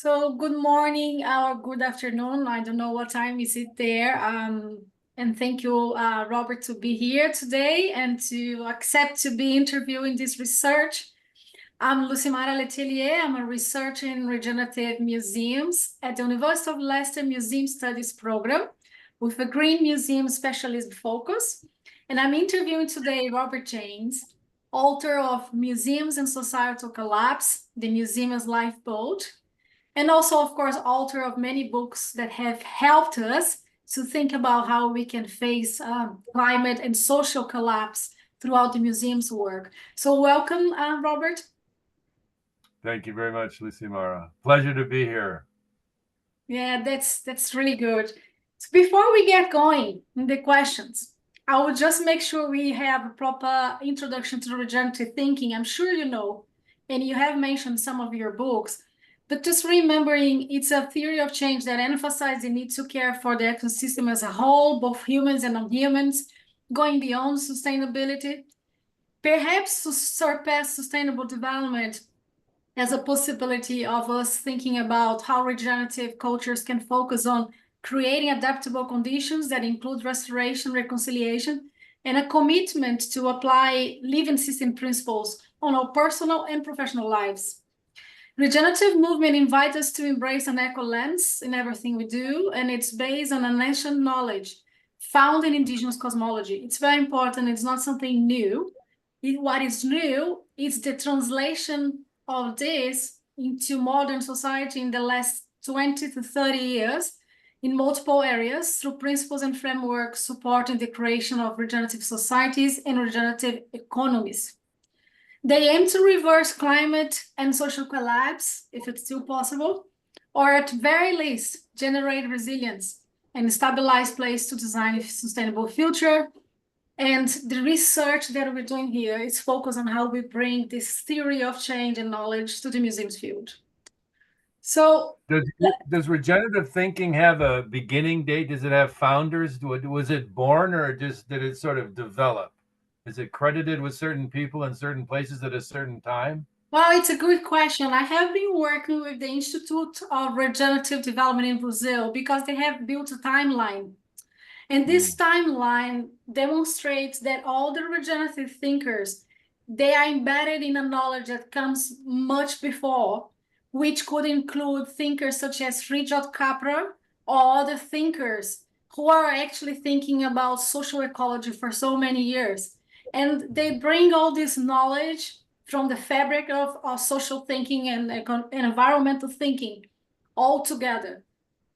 So good morning or good afternoon. I don't know what time is it there. And thank you, Robert, to be here today and to accept to be interviewing this research. I'm Lucimara Letelier. I'm a researcher in Regenerative Museums at the University of Leicester Museum Studies program with a Green Museum specialist focus. And I'm interviewing today Robert James, author of Museums and Societal Collapse, The Museum's Lifeboat, and also, of course, author of many books that have helped us to think about how we can face climate and social collapse throughout the museum's work. So welcome, Robert. Thank you very much, Lucimara. Pleasure to be here. Yeah, that's really good. So before we get going in the questions, I will just make sure we have a proper introduction to regenerative thinking. I'm sure you know, and you have mentioned some of your books, but just remembering it's a theory of change that emphasizes the need to care for the ecosystem as a whole, both humans and non-humans, going beyond sustainability, perhaps to surpass sustainable development as a possibility of us thinking about how regenerative cultures can focus on creating adaptable conditions that include restoration, reconciliation, and a commitment to apply living system principles on our personal and professional lives. Regenerative movement invites us to embrace an eco lens in everything we do, and it's based on an ancient knowledge found in indigenous cosmology. It's very important. It's not something new. What is new is the translation of this into modern society in the last 20 to 30 years in multiple areas through principles and frameworks supporting the creation of regenerative societies and regenerative economies. They aim to reverse climate and social collapse, if it's still possible, or at very least, generate resilience and stabilize place to design a sustainable future. And the research that we're doing here is focused on how we bring this theory of change and knowledge to the museum's field. So does regenerative thinking have a beginning date? Does it have founders? Was it born, or just did it sort of develop? Is it credited with certain people in certain places at a certain time? well, it's a good question. I have been working with the Institute of Regenerative Development in Brazil because they have built a timeline. And this timeline demonstrates that all the regenerative thinkers, they are embedded in a knowledge that comes much before, which could include thinkers such as Frijot Capra or other thinkers who are actually thinking about social ecology for so many years. And they bring all this knowledge from the fabric of social thinking and environmental thinking all together.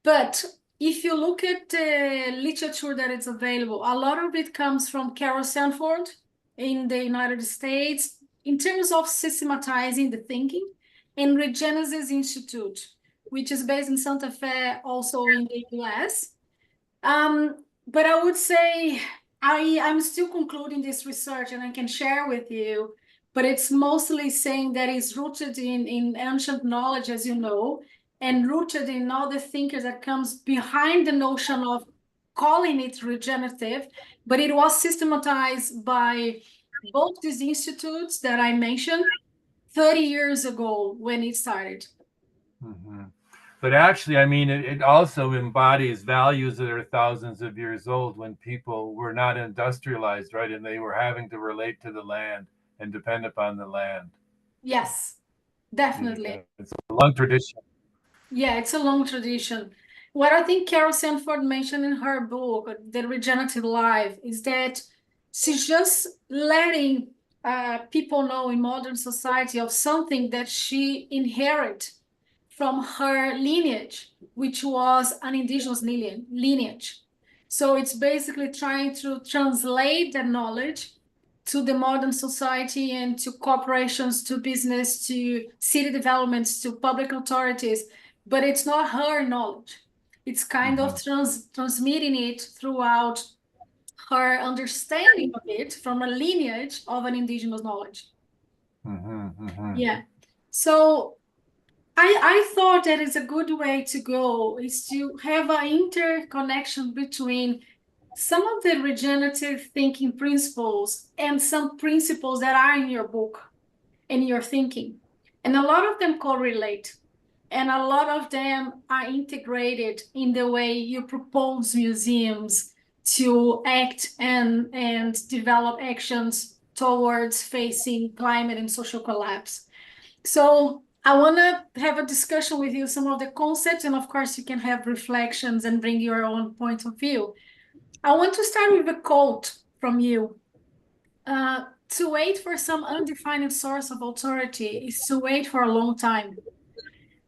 But if you look at the literature that is available, a lot of it comes from Carol Sanford in the United States in terms of systematizing the thinking, and Regenesis Institute, which is based in Santa Fe, also in the US. But I would say I'm still concluding this research and I can share with you, but it's mostly saying that it's rooted in ancient knowledge, as you know, and rooted in all the thinkers that comes behind the notion of calling it regenerative, but it was systematized by both these institutes that I mentioned 30 years ago when it started. Mm-hmm. But actually, I mean, it also embodies values that are thousands of years old when people were not industrialized, right? And they were having to relate to the land and depend upon the land. Yes, definitely. Yeah, it's a long tradition. Yeah, it's a long tradition. What I think Carol Sanford mentioned in her book, The Regenerative Life, is that she's just letting people know in modern society of something that she inherited from her lineage, which was an indigenous lineage. So it's basically trying to translate that knowledge to the modern society and to corporations, to business, to city developments, to public authorities, but it's not her knowledge. It's kind of transmitting it throughout her understanding of it from a lineage of an indigenous knowledge. Yeah. So I thought that is a good way to go is to have an interconnection between some of the regenerative thinking principles and some principles that are in your book and your thinking. And a lot of them correlate. And a lot of them are integrated in the way you propose museums to act and develop actions towards facing climate and social collapse. So I want to have a discussion with you, some of the concepts, and of course you can have reflections and bring your own point of view. I want to start with a quote from you. To wait for some undefined source of authority is to wait for a long time,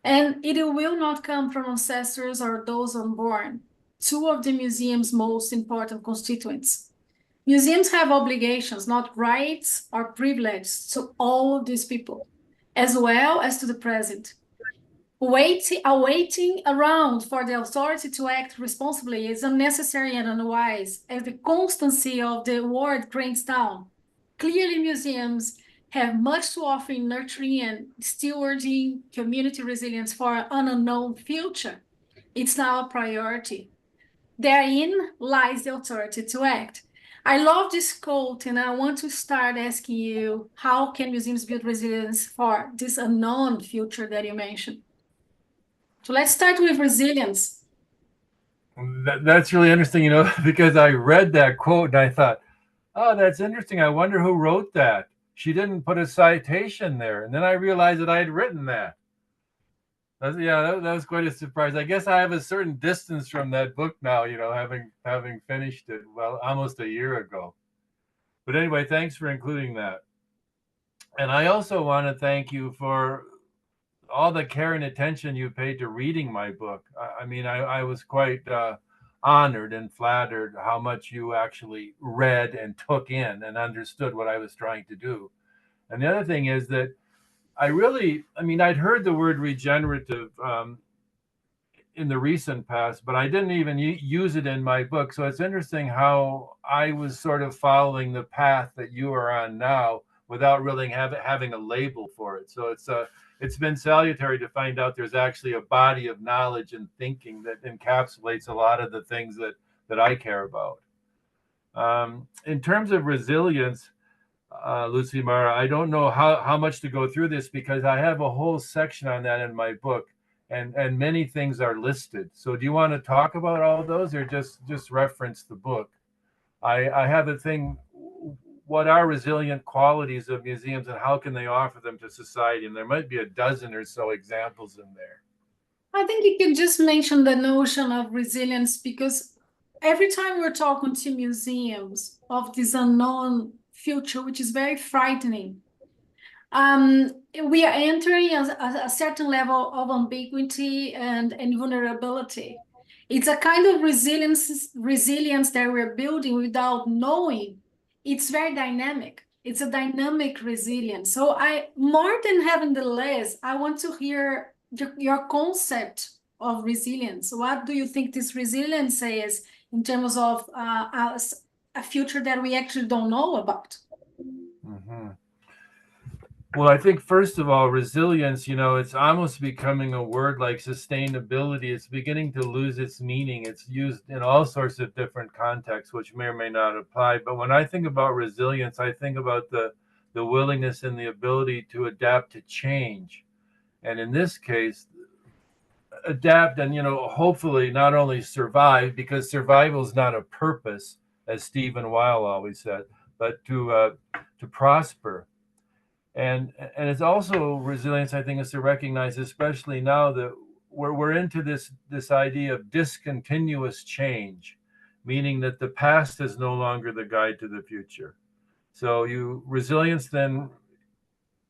and it will not come from ancestors or those unborn, two of the museum's most important constituents. Museums have obligations, not rights or privileges, to all these people, as well as to the present. Waiting around for the authority to act responsibly is unnecessary and unwise, as the constancy of the word grinds down. Clearly, museums have much to offer in nurturing and stewarding community resilience for an unknown future. It's now a priority. Therein lies the authority to act. I love this quote, and I want to start asking you, how can museums build resilience for this unknown future that you mentioned? So let's start with resilience. That's really interesting, because I read that quote and I thought, oh, that's interesting. I wonder who wrote that. She didn't put a citation there. And then I realized that I had written that. That was quite a surprise. I guess I have a certain distance from that book now, having finished it, well, almost a year ago. But anyway, thanks for including that. And I also want to thank you for all the care and attention you paid to reading my book. I was quite honored and flattered how much you actually read and took in and understood what I was trying to do. And the other thing is that I'd heard the word regenerative in the recent past, but I didn't even use it in my book. So it's interesting how I was sort of following the path that you are on now without really having a label for it. So it's been salutary to find out there's actually a body of knowledge and thinking that encapsulates a lot of the things that I care about. In terms of resilience, Lucimara, I don't know how much to go through this because I have a whole section on that in my book, and many things are listed. So do you want to talk about all of those or just reference the book? I have a thing, what are resilient qualities of museums and how can they offer them to society? And there might be a dozen or so examples in there. I think you can just mention the notion of resilience, because every time we're talking to museums of this unknown future, which is very frightening, we are entering a certain level of ambiguity and vulnerability. It's a kind of resilience that we're building without knowing. It's very dynamic. It's a dynamic resilience. So more than having the list, I want to hear your concept of resilience. What do you think this resilience is in terms of a future that we actually don't know about? Mm-hmm. Well, I think first of all, resilience, it's almost becoming a word like sustainability. It's beginning to lose its meaning. It's used in all sorts of different contexts, which may or may not apply. But when I think about resilience, I think about the willingness and the ability to adapt to change. And in this case, adapt and, hopefully not only survive, because survival is not a purpose, as Stephen Weil always said, but to prosper. And it's also resilience, I think, is to recognize, especially now that we're into this idea of discontinuous change, meaning that the past is no longer the guide to the future. So resilience then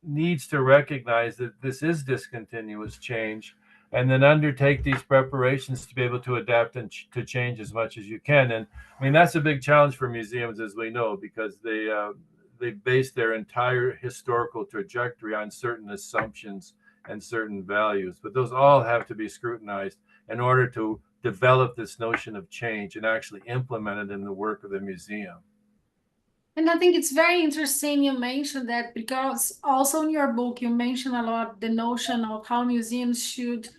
needs to recognize that this is discontinuous change, and then undertake these preparations to be able to adapt and to change as much as you can. And that's a big challenge for museums, as we know, because they base their entire historical trajectory on certain assumptions and certain values. But those all have to be scrutinized in order to develop this notion of change and actually implement it in the work of the museum. And I think it's very interesting you mentioned that, because also in your book, you mentioned a lot the notion of how museums should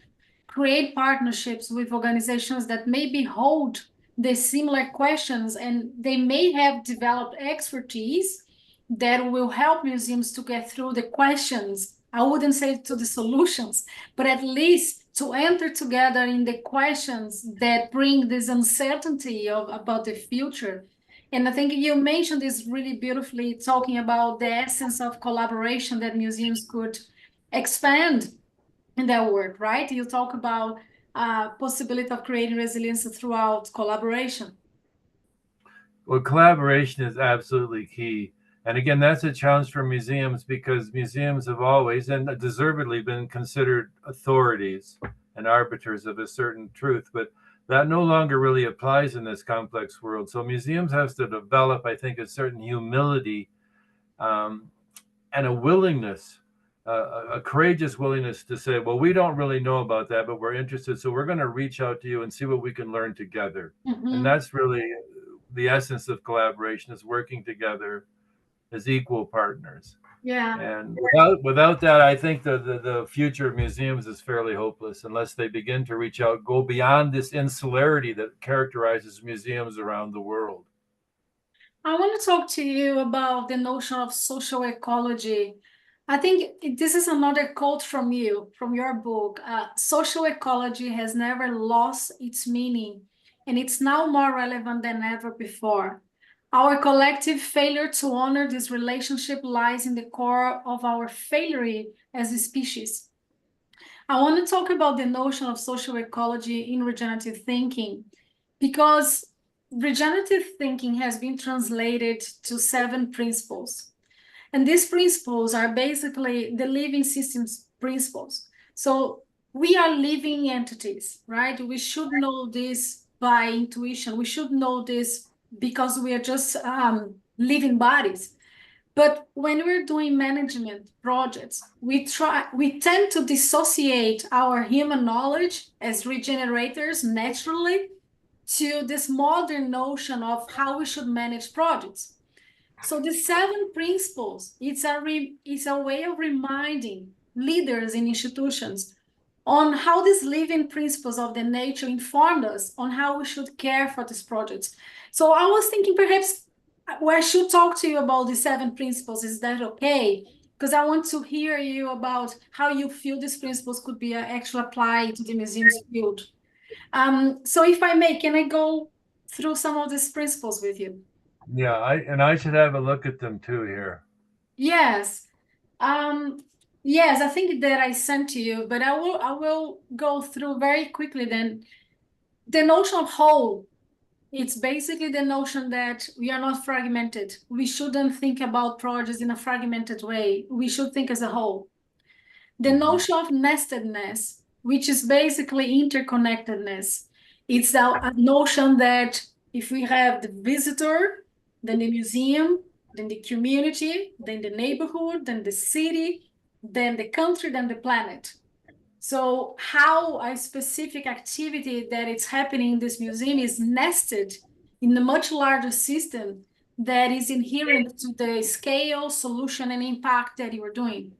create partnerships with organizations that maybe hold the similar questions, and they may have developed expertise that will help museums to get through the questions I wouldn't say to the solutions, but at least to enter together in the questions that bring this uncertainty about the future. And I think you mentioned this really beautifully, talking about the essence of collaboration that museums could expand in their work, right? You talk about possibility of creating resilience throughout collaboration. Well, collaboration is absolutely key. And again, that's a challenge for museums because museums have always and deservedly been considered authorities and arbiters of a certain truth, but that no longer really applies in this complex world. So museums have to develop, I think, a certain humility and a willingness, a courageous willingness to say, well, we don't really know about that, but we're interested. So we're going to reach out to you and see what we can learn together. And that's really the essence of collaboration, is working together as equal partners. Yeah. And without that, I think the future of museums is fairly hopeless unless they begin to reach out, go beyond this insularity that characterizes museums around the world. I want to talk to you about the notion of social ecology. I think this is another quote from you, from your book. Social ecology has never lost its meaning, and it's now more relevant than ever before. Our collective failure to honor this relationship lies in the core of our failure as a species. I want to talk about the notion of social ecology in regenerative thinking, because regenerative thinking has been translated to 7 principles. And these principles are basically the living systems principles. So we are living entities, right? We should know this by intuition. We should know this because we are just living bodies. But when we're doing management projects, we tend to dissociate our human knowledge as regenerators naturally to this modern notion of how we should manage projects. So the 7 principles, it's a way of reminding leaders in institutions on how these living principles of the nature informed us on how we should care for these projects. So I was thinking perhaps I should talk to you about the 7 principles. Is that okay? Because I want to hear you about how you feel these principles could be actually applied to the museum's field. So if I may, can I go through some of these principles with you? Yeah, I should have a look at them too here. Yes. Yes, I think that I sent to you, but I will go through very quickly then. The notion of whole, it's basically the notion that we are not fragmented. We shouldn't think about projects in a fragmented way. We should think as a whole. The notion of nestedness, which is basically interconnectedness. It's a notion that if we have the visitor, then the museum, then the community, then the neighborhood, then the city, then the country, then the planet. So how a specific activity that is happening in this museum is nested in a much larger system that is inherent to the scale, solution, and impact that you are doing.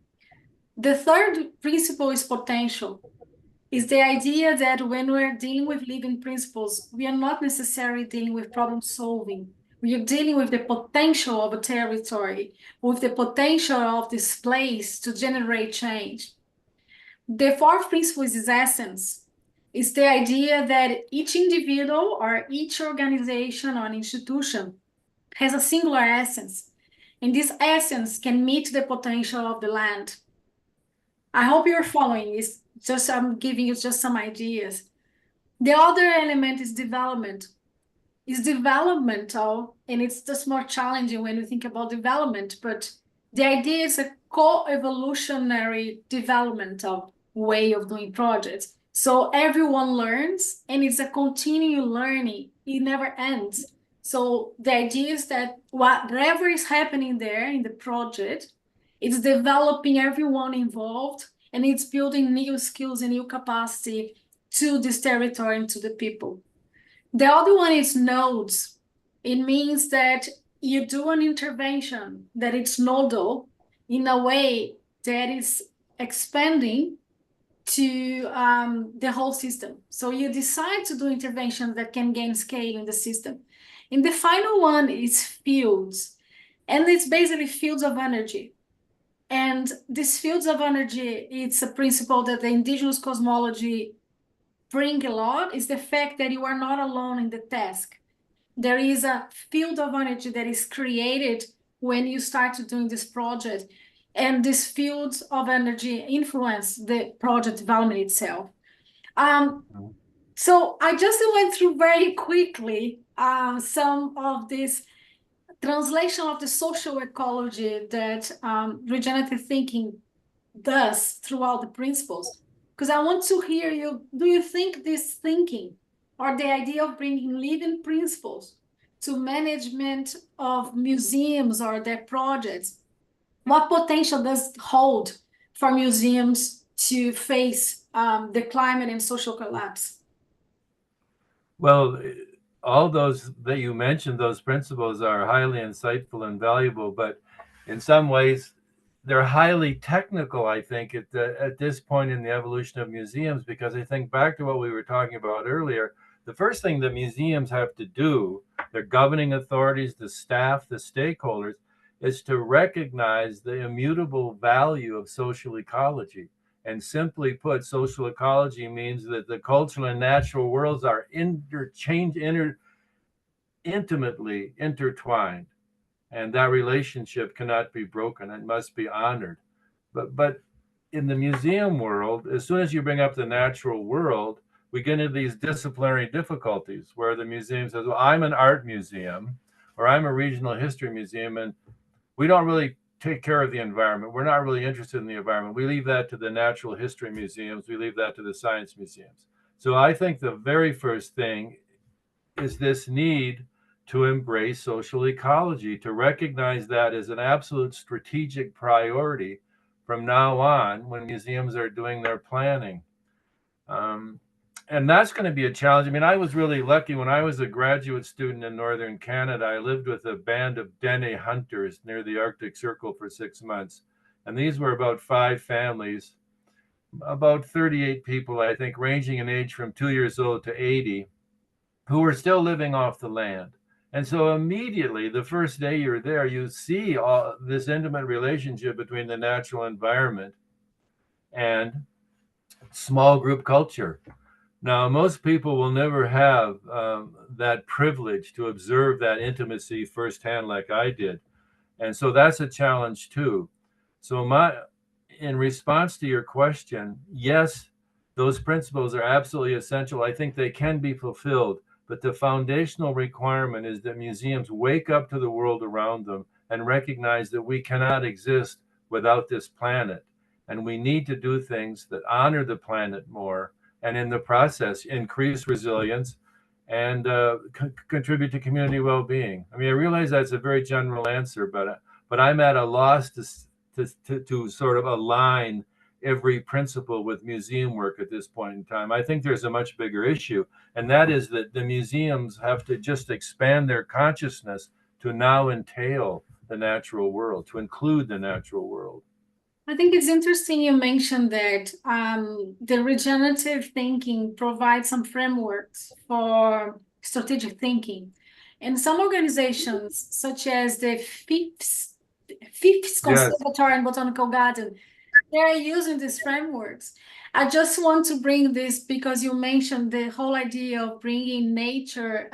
The third principle is potential. Is the idea that when we're dealing with living principles, we are not necessarily dealing with problem solving. We are dealing with the potential of a territory, with the potential of this place to generate change. The fourth principle is essence. It's the idea that each individual or each organization or an institution has a singular essence, and this essence can meet the potential of the land. I hope you're following. I'm giving you just some ideas. The other element is development. It's developmental, and it's just more challenging when you think about development, but the idea is a co-evolutionary developmental way of doing projects. So everyone learns, and it's a continual learning. It never ends. So the idea is that whatever is happening there in the project, it's developing everyone involved, and it's building new skills and new capacity to this territory and to the people. The other one is nodes. It means that you do an intervention that it's nodal in a way that is expanding to the whole system. So you decide to do interventions that can gain scale in the system. And the final one is fields. And it's basically fields of energy. And these fields of energy, it's a principle that the indigenous cosmology bring a lot, is the fact that you are not alone in the task. There is a field of energy that is created when you start doing this project, and these fields of energy influence the project development itself. So I just went through very quickly some of this translation of the social ecology that regenerative thinking does throughout the principles. Because I want to hear you, do you think this thinking or the idea of bringing living principles to management of museums or their projects, what potential does it hold for museums to face the climate and social collapse? Well, all those that you mentioned, those principles are highly insightful and valuable, but in some ways they're highly technical, I think, at this point in the evolution of museums, because I think back to what we were talking about earlier, the first thing that museums have to do, their governing authorities, the staff, the stakeholders, is to recognize the immutable value of social ecology. And simply put, social ecology means that the cultural and natural worlds are intimately intertwined, and that relationship cannot be broken. It must be honored. But in the museum world, as soon as you bring up the natural world, we get into these disciplinary difficulties where the museum says, well, I'm an art museum or I'm a regional history museum, and we don't really take care of the environment. We're not really interested in the environment. We leave that to the natural history museums. We leave that to the science museums. So I think the very first thing is this need to embrace social ecology, to recognize that as an absolute strategic priority from now on when museums are doing their planning. And that's going to be a challenge. I mean, I was really lucky when I was a graduate student in Northern Canada. I lived with a band of Dene hunters near the Arctic Circle for 6 months. And these were about 5 families, about 38 people, I think, ranging in age from 2 years old to 80, who were still living off the land. And so immediately, the first day you're there, you see all this intimate relationship between the natural environment and small group culture. Now, most people will never have that privilege to observe that intimacy firsthand like I did. And so that's a challenge too. So in response to your question, yes, those principles are absolutely essential. I think they can be fulfilled, but the foundational requirement is that museums wake up to the world around them and recognize that we cannot exist without this planet. And we need to do things that honor the planet more, and in the process increase resilience and contribute to community well-being. I mean, I realize that's a very general answer, but I'm at a loss to sort of align every principle with museum work at this point in time. I think there's a much bigger issue, and that is that the museums have to just expand their consciousness to now entail the natural world, to include the natural world. I think it's interesting you mentioned that the regenerative thinking provides some frameworks for strategic thinking. And some organizations, such as the Fifth Conservatory and Botanical Garden, they're using these frameworks. I just want to bring this because you mentioned the whole idea of bringing nature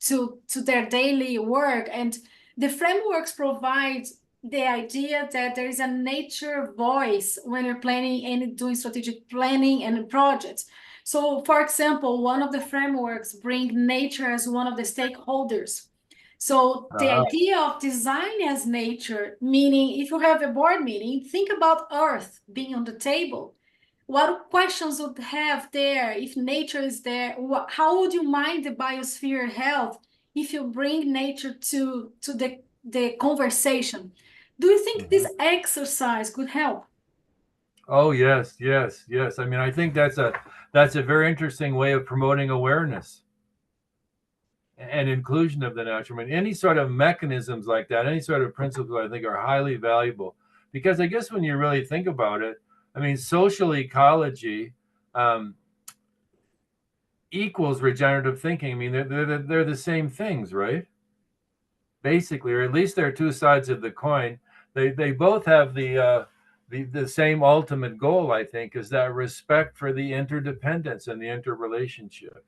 to their daily work. And the frameworks provide the idea that there is a nature voice when you're planning and doing strategic planning and projects. So, for example, one of the frameworks bring nature as one of the stakeholders. So the idea of design as nature, meaning if you have a board meeting, think about Earth being on the table. What questions would have there if nature is there? How would you mind the biosphere health if you bring nature to the conversation? Do you think this exercise could help? Oh, yes. I mean, I think that's a very interesting way of promoting awareness and inclusion of the natural. I mean, any sort of mechanisms like that, any sort of principles, I think, are highly valuable. Because I guess when you really think about it, I mean, social ecology equals regenerative thinking. I mean, they're the same things, right? Basically, or at least they're two sides of the coin. they both have the same ultimate goal, I think, is that respect for the interdependence and the interrelationship.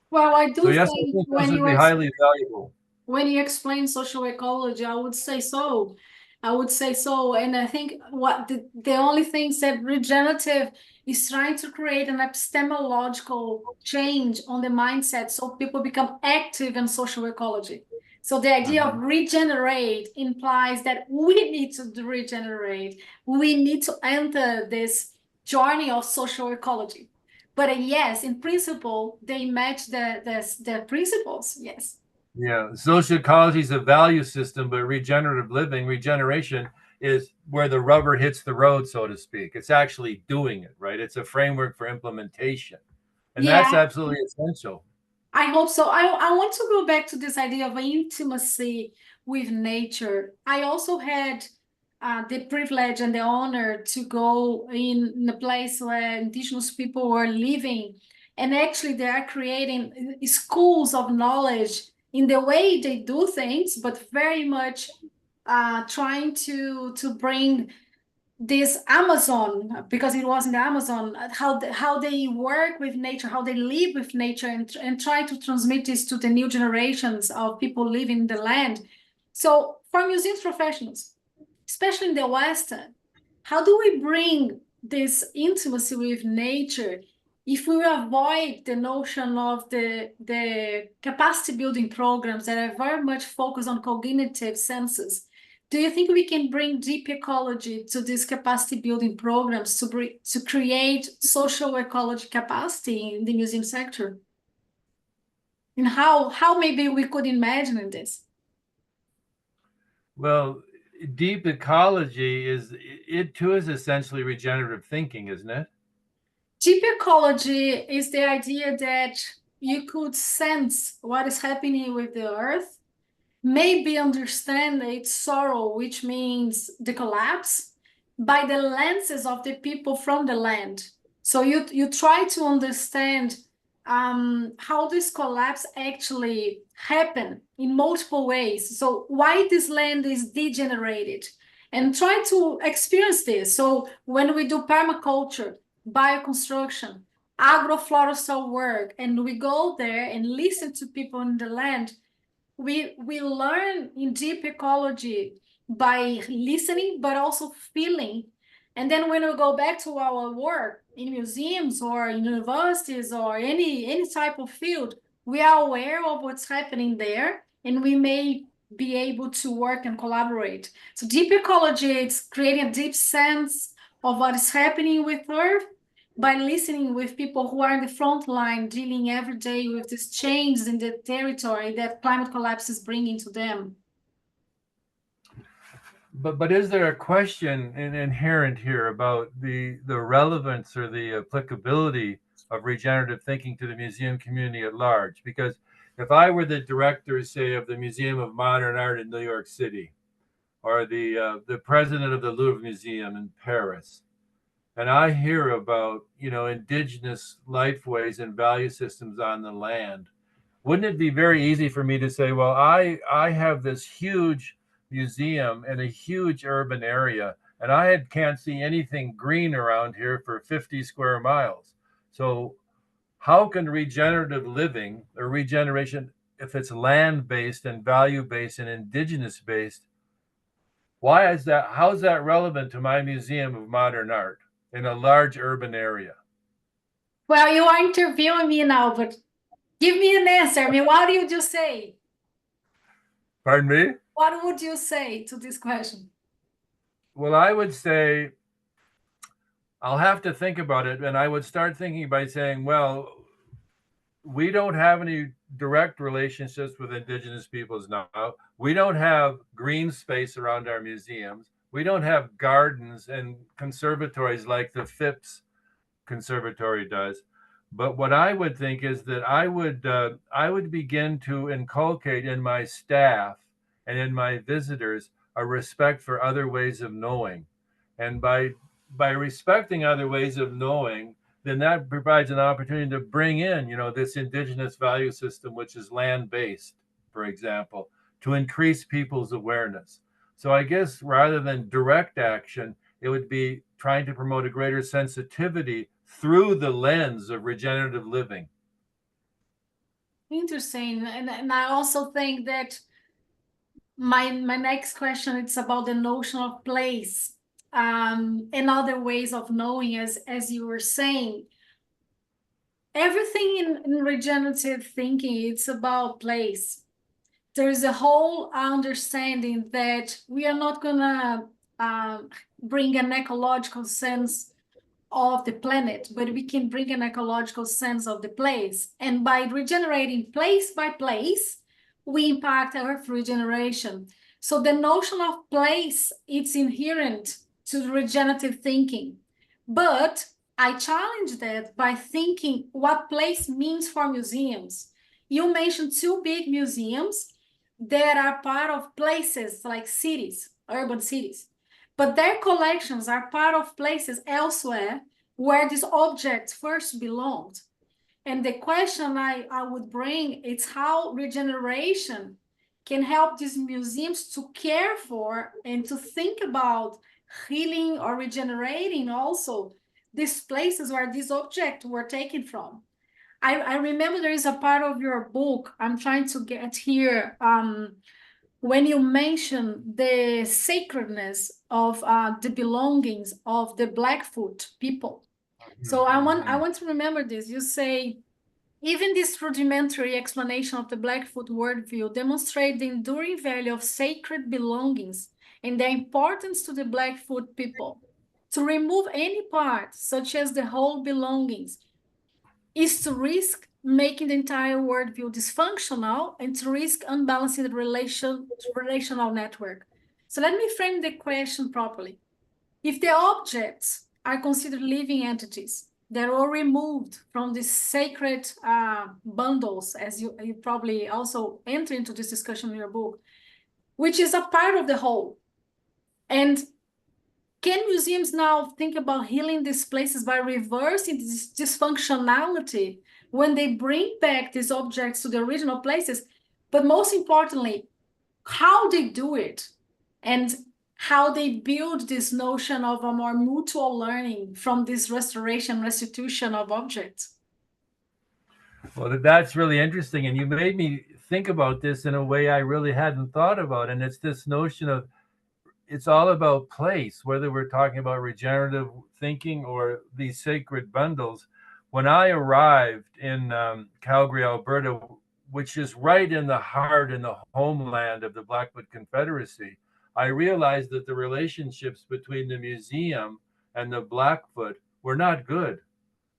Well, I So do yes, I think think those would be highly valuable. when you explain social ecology, I would say so. I would say so. And I think what the only things that regenerative is trying to create an epistemological change on the mindset so people become active in social ecology. So the idea of regenerate implies that we need to regenerate. We need to enter this journey of social ecology. But yes, in principle, they match the principles. Yes. Yeah, social ecology is a value system, but regenerative living, regeneration is where the rubber hits the road, so to speak. It's actually doing it, right? It's a framework for implementation. And that's Yeah, absolutely essential. I hope so. I want to go back to this idea of intimacy with nature. I also had the privilege and the honor to go in a place where indigenous people were living, and actually they are creating schools of knowledge in the way they do things, but very much trying to bring this Amazon, because it was in the Amazon, how they work with nature, how they live with nature, and try to transmit this to the new generations of people living in the land. So for museums professionals, especially in the West, how do we bring this intimacy with nature if we avoid the notion of the capacity building programs that are very much focused on cognitive senses? Do you think we can bring deep ecology to these capacity building programs to create social ecology capacity in the museum sector? And how maybe we could imagine this? Well, deep ecology is it too is essentially regenerative thinking, isn't it? Deep ecology is the idea that you could sense what is happening with the earth, maybe understand its sorrow, which means the collapse, by the lenses of the people from the land. So you try to understand how this collapse actually happened in multiple ways. So why this land is degenerated, and try to experience this. So when we do permaculture, bioconstruction, agroforestry work, and we go there and listen to people in the land, we learn in deep ecology by listening but also feeling. And then when we go back to our work in museums or in universities or any type of field, we are aware of what's happening there, and we may be able to work and collaborate. So deep ecology is creating a deep sense of what is happening with earth by listening with people who are in the front line, dealing every day with these changes in the territory that climate collapse is bringing to them. But is there a question inherent here about the relevance or the applicability of regenerative thinking to the museum community at large? Because if I were the director, say, of the Museum of Modern Art in New York City, or the president of the Louvre Museum in Paris, and I hear about indigenous lifeways and value systems on the land, wouldn't it be very easy for me to say, well, I have this huge museum in a huge urban area, and can't see anything green around here for 50 square miles. So how can regenerative living or regeneration, if it's land-based and value-based and indigenous-based, why is that? How is that relevant to my Museum of Modern Art in a large urban area? Well, you are interviewing me now, but give me an answer. I mean, what do you just say? Pardon me? What would you say to this question? Well, I would say I'll have to think about it. And I would start thinking by saying, well, we don't have any direct relationships with indigenous peoples now. We don't have green space around our museums. We don't have gardens and conservatories like the Phipps Conservatory does. But what I would think is that I would begin to inculcate in my staff and in my visitors a respect for other ways of knowing, and by respecting other ways of knowing, then that provides an opportunity to bring in this indigenous value system, which is land based, for example, to increase people's awareness. So I guess rather than direct action, it would be trying to promote a greater sensitivity through the lens of regenerative living. Interesting. And I also think that my next question it's about the notion of place, and other ways of knowing, as you were saying. Everything in regenerative thinking, it's about place. There's a whole understanding that we are not gonna bring an ecological sense of the planet, but we can bring an ecological sense of the place. And by regenerating place by place, we impact Earth regeneration. So the notion of place, it's inherent to regenerative thinking. But I challenge that by thinking what place means for museums. You mentioned two big museums that are part of places like cities, urban cities. But their collections are part of places elsewhere where these objects first belonged. And the question I would bring is how regeneration can help these museums to care for and to think about healing or regenerating also these places where these objects were taken from. I remember there is a part of your book, I'm trying to get here, when you mention the sacredness of the belongings of the Blackfoot people. So I want to remember this. You say, even this rudimentary explanation of the Blackfoot worldview demonstrates the enduring value of sacred belongings and their importance to the Blackfoot people. To remove any part, such as the whole belongings, is to risk making the entire worldview dysfunctional and to risk unbalancing the relational network. So let me frame the question properly. If the objects are considered living entities that were removed from these sacred bundles, as you probably also enter into this discussion in your book, which is a part of the whole, and can museums now think about healing these places by reversing this dysfunctionality when they bring back these objects to the original places? But most importantly, how they do it and how they build this notion of a more mutual learning from this restitution of objects. Well, that's really interesting. And you made me think about this in a way I really hadn't thought about. And it's this notion of it's all about place, whether we're talking about regenerative thinking or these sacred bundles. When I arrived in Calgary, Alberta, which is right in the heart and the homeland of the Blackfoot Confederacy, I realized that the relationships between the museum and the Blackfoot were not good.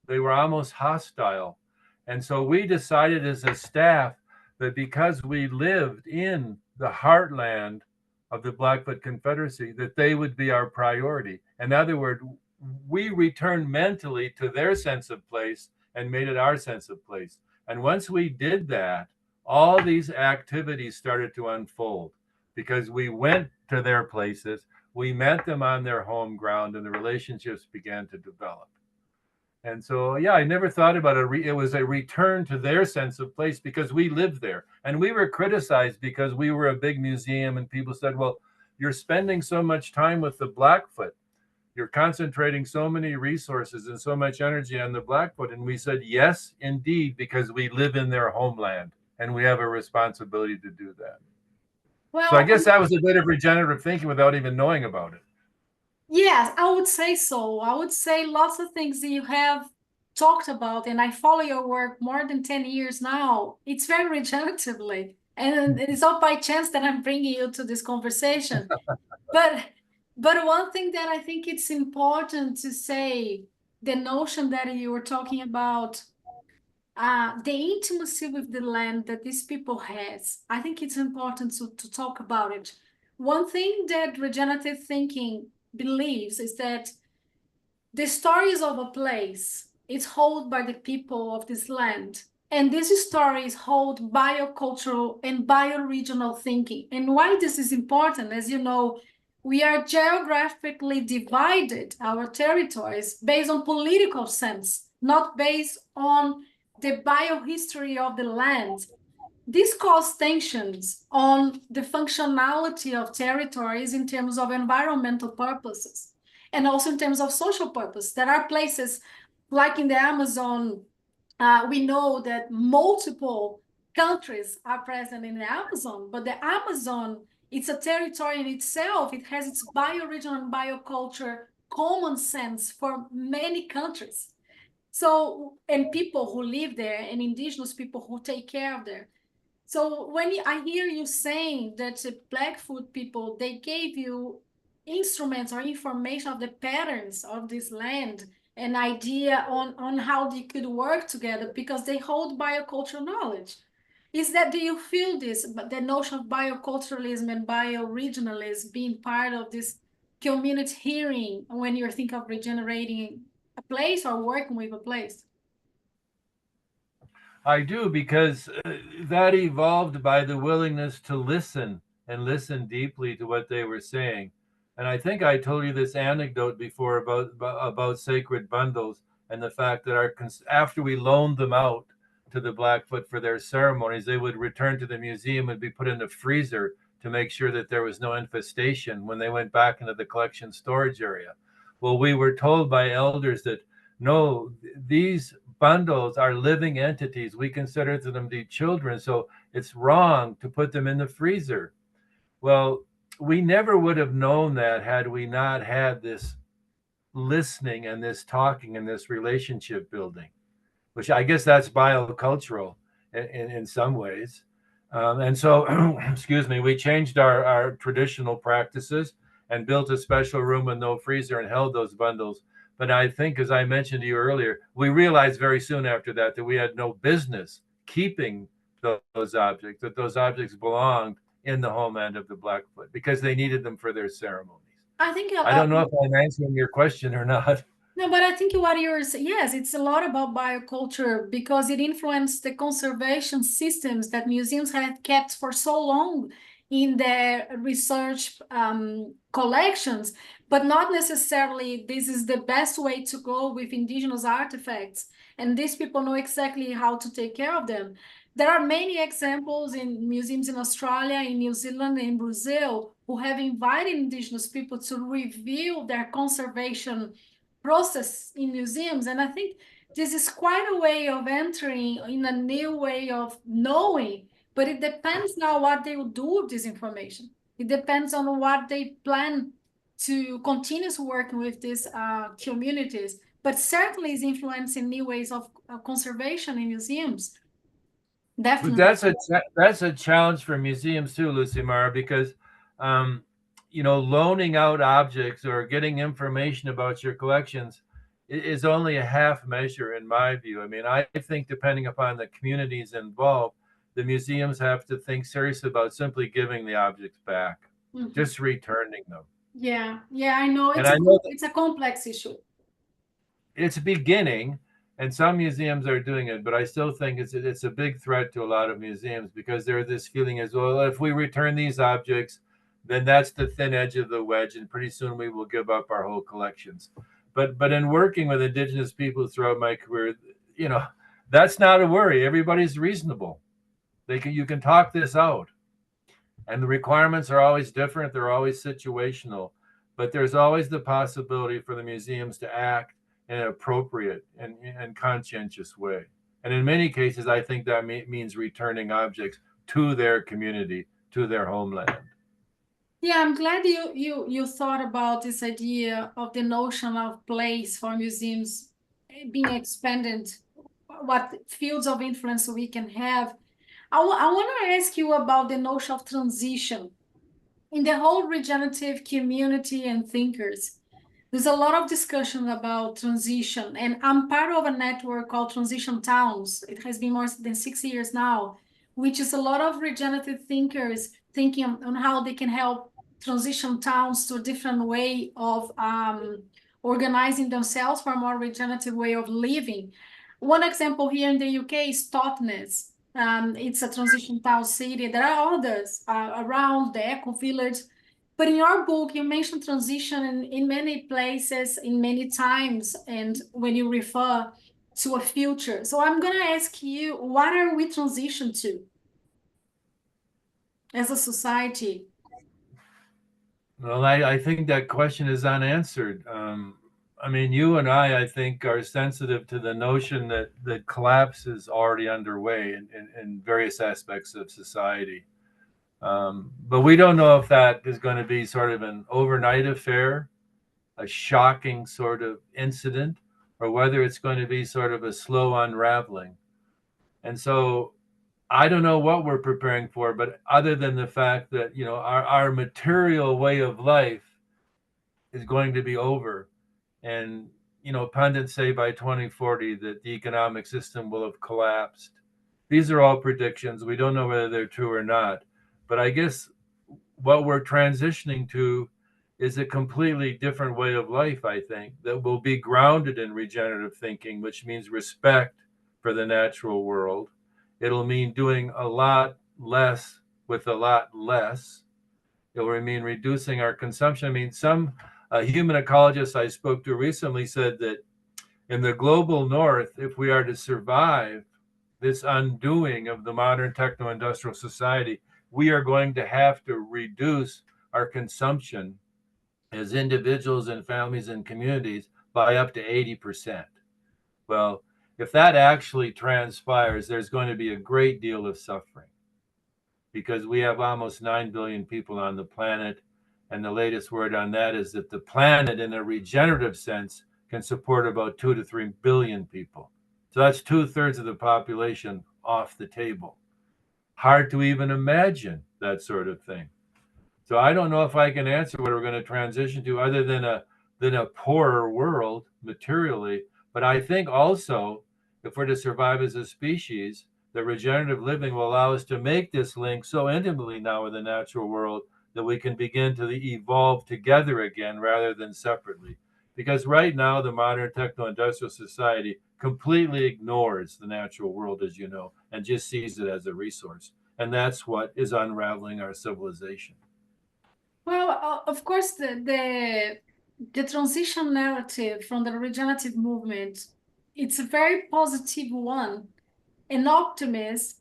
They were almost hostile. And so we decided as a staff that because we lived in the heartland of the Blackfoot Confederacy, that they would be our priority. In other words, we returned mentally to their sense of place and made it our sense of place. And once we did that, all these activities started to unfold because we went to their places, we met them on their home ground, and the relationships began to develop. And so, yeah, I never thought about it. It was a return to their sense of place because we lived there. And we were criticized because we were a big museum and people said, well, you're spending so much time with the Blackfoot. You're concentrating so many resources and so much energy on the Blackfoot. And we said, yes, indeed, because we live in their homeland and we have a responsibility to do that. Well, so I guess that was a bit of regenerative thinking without even knowing about it. Yes, I would say so. I would say lots of things that you have talked about, and I follow your work more than 10 years now. It's very regeneratively. And it's not by chance that I'm bringing you to this conversation. But one thing that I think it's important to say, the notion that you were talking about, the intimacy with the land that these people has, I think it's important to talk about it. One thing that regenerative thinking believes is that the stories of a place is held by the people of this land. And this story is held biocultural and bioregional thinking. And why this is important, as you know, we are geographically divided, our territories, based on political sense, not based on the biohistory of the land. this caused tensions on the functionality of territories in terms of environmental purposes and also in terms of social purpose. There are places like in the Amazon, we know that multiple countries are present in the Amazon, but the Amazon, it's a territory in itself. It has its bioregion and bioculture common sense for many countries. So, and people who live there and indigenous people who take care of there. So when I hear you saying that the Blackfoot people, they gave you instruments or information of the patterns of this land, an idea on how they could work together because they hold biocultural knowledge. Is that, do you feel this, the notion of bioculturalism and bioregionalism being part of this community hearing when you're thinking of regenerating a place or working with a place? I do, because that evolved by the willingness to listen and listen deeply to what they were saying. And I think I told you this anecdote before about sacred bundles and the fact that after we loaned them out to the Blackfoot for their ceremonies, they would return to the museum and be put in the freezer to make sure that there was no infestation when they went back into the collection storage area. Well, we were told by elders that no, these bundles are living entities. We consider them to be children, so it's wrong to put them in the freezer. Well, we never would have known that had we not had this listening and this talking and this relationship building, which I guess that's biocultural in some ways. And so, excuse me, we changed our traditional practices and built a special room with no freezer and held those bundles. But I think, as I mentioned to you earlier, we realized very soon after that we had no business keeping those objects, that those objects belonged in the homeland of the Blackfoot because they needed them for their ceremonies. I think I don't know if I'm answering your question or not. no, but I think what you're saying, yes, it's a lot about bioculture because it influenced the conservation systems that museums had kept for so long in their research collections, but not necessarily this is the best way to go with indigenous artifacts. And these people know exactly how to take care of them. There are many examples in museums in Australia, in New Zealand, in Brazil, who have invited indigenous people to review their conservation process in museums. And I think this is quite a way of entering in a new way of knowing, but it depends now what they will do with this information. It depends on what they plan to continue working with these communities, but certainly is influencing new ways of conservation in museums. But Definitely. that's a challenge for museums too, Lucimara, because um, loaning out objects or getting information about your collections is only a half measure in my view. I mean, I think depending upon the communities involved, the museums have to think seriously about simply giving the objects back, just returning them. Yeah, I know And I know that it's a complex issue. it's beginning, and some museums are doing it, but I still think it's a big threat to a lot of museums because there's this feeling as well, if we return these objects, then that's the thin edge of the wedge, and pretty soon we will give up our whole collections. But in working with indigenous people throughout my career, that's not a worry. Everybody's reasonable. You can talk this out, and the requirements are always different. They're always situational, but there's always the possibility for the museums to act in an appropriate and conscientious way. And in many cases, I think that means returning objects to their community, to their homeland. Yeah, I'm glad you thought about this idea of the notion of place for museums being expanded, what fields of influence we can have. I want to ask you about the notion of transition in the whole regenerative community and thinkers. There's a lot of discussion about transition, and I'm part of a network called Transition Towns. It has been more than 6 years now, which is a lot of regenerative thinkers thinking on how they can help transition towns to a different way of organizing themselves for a more regenerative way of living. One example here in the UK is Totnes. It's a transition town city. There are others around the Eco Village. But in your book, you mentioned transition in many places, in many times, and when you refer to a future. So I'm going to ask you, what are we transition to? as a society? Well, I think that question is unanswered. I mean, you and I think, are sensitive to the notion that collapse is already underway in various aspects of society. But we don't know if that is going to be sort of an overnight affair, a shocking sort of incident, or whether it's going to be sort of a slow unraveling. And so I don't know what we're preparing for, but other than the fact that, our material way of life is going to be over. And, pundits say by 2040 that the economic system will have collapsed. These are all predictions. We don't know whether they're true or not. But I guess what we're transitioning to is a completely different way of life, I think, that will be grounded in regenerative thinking, which means respect for the natural world. It'll mean doing a lot less with a lot less. It will mean reducing our consumption. I mean, some human ecologists I spoke to recently said that in the global north, if we are to survive this undoing of the modern techno-industrial society, we are going to have to reduce our consumption as individuals and families and communities by up to 80%. Well, if that actually transpires, there's going to be a great deal of suffering because we have almost 9 billion people on the planet. And the latest word on that is that the planet, in a regenerative sense, can support about 2 to 3 billion people. So that's 2/3 of the population off the table. Hard to even imagine that sort of thing. So I don't know if I can answer what we're going to transition to other than a poorer world materially. But I think also, if we're to survive as a species, the regenerative living will allow us to make this link so intimately now with the natural world that we can begin to evolve together again rather than separately. Because right now, the modern techno-industrial society completely ignores the natural world, as you know, and just sees it as a resource. And that's what is unraveling our civilization. Well, of course, the transition narrative from the regenerative movement, it's a very positive one, an optimist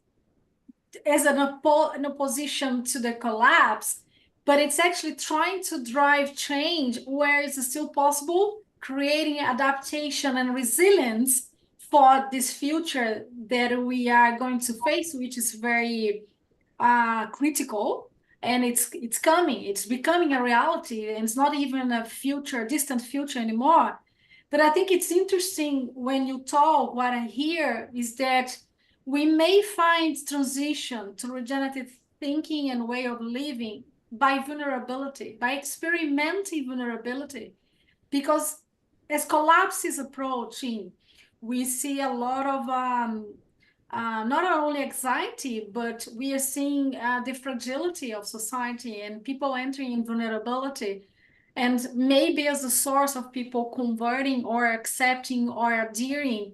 as an opposition to the collapse, but it's actually trying to drive change where it's still possible, creating adaptation and resilience for this future that we are going to face, which is very critical. And it's coming, it's becoming a reality, and it's not even a future, distant future anymore. But I think it's interesting when you talk, what I hear is that we may find transition to regenerative thinking and way of living by vulnerability, by experimenting vulnerability. Because as collapse is approaching, we see a lot of not only anxiety, but we are seeing the fragility of society and people entering in vulnerability. And maybe as a source of people converting or accepting or adhering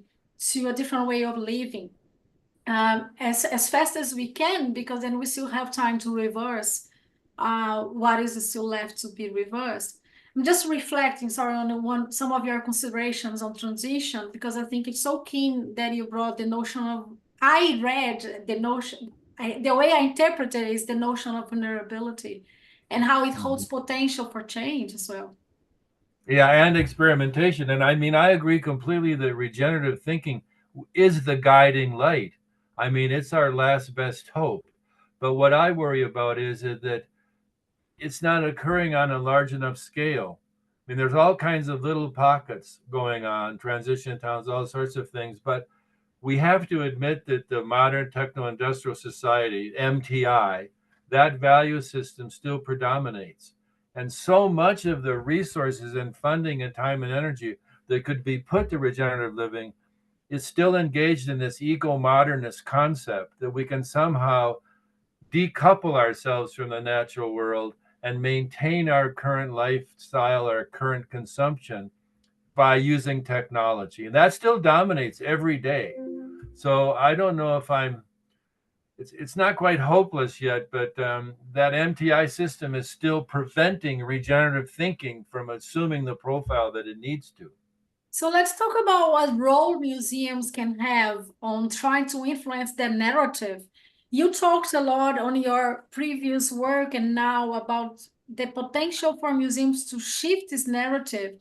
to a different way of living as fast as we can, because then we still have time to reverse what is still left to be reversed. I'm just reflecting, sorry, on some of your considerations on transition, because I think it's so keen that you brought the notion of, I read the notion, the way I interpret it is the notion of vulnerability and how it holds potential for change as well. Yeah, and experimentation. And I mean, I agree completely that regenerative thinking is the guiding light. I mean, it's our last best hope. But what I worry about is that it's not occurring on a large enough scale. I mean, there's all kinds of little pockets going on, transition towns, all sorts of things. But we have to admit that the modern techno-industrial society, MTI, that value system still predominates. And so much of the resources and funding and time and energy that could be put to regenerative living is still engaged in this eco-modernist concept that we can somehow decouple ourselves from the natural world and maintain our current lifestyle, our current consumption by using technology. And that still dominates every day. So I don't know if it's not quite hopeless yet, but that MTI system is still preventing regenerative thinking from assuming the profile that it needs to. So let's talk about what role museums can have on trying to influence the narrative. You talked a lot on your previous work and now about the potential for museums to shift this narrative.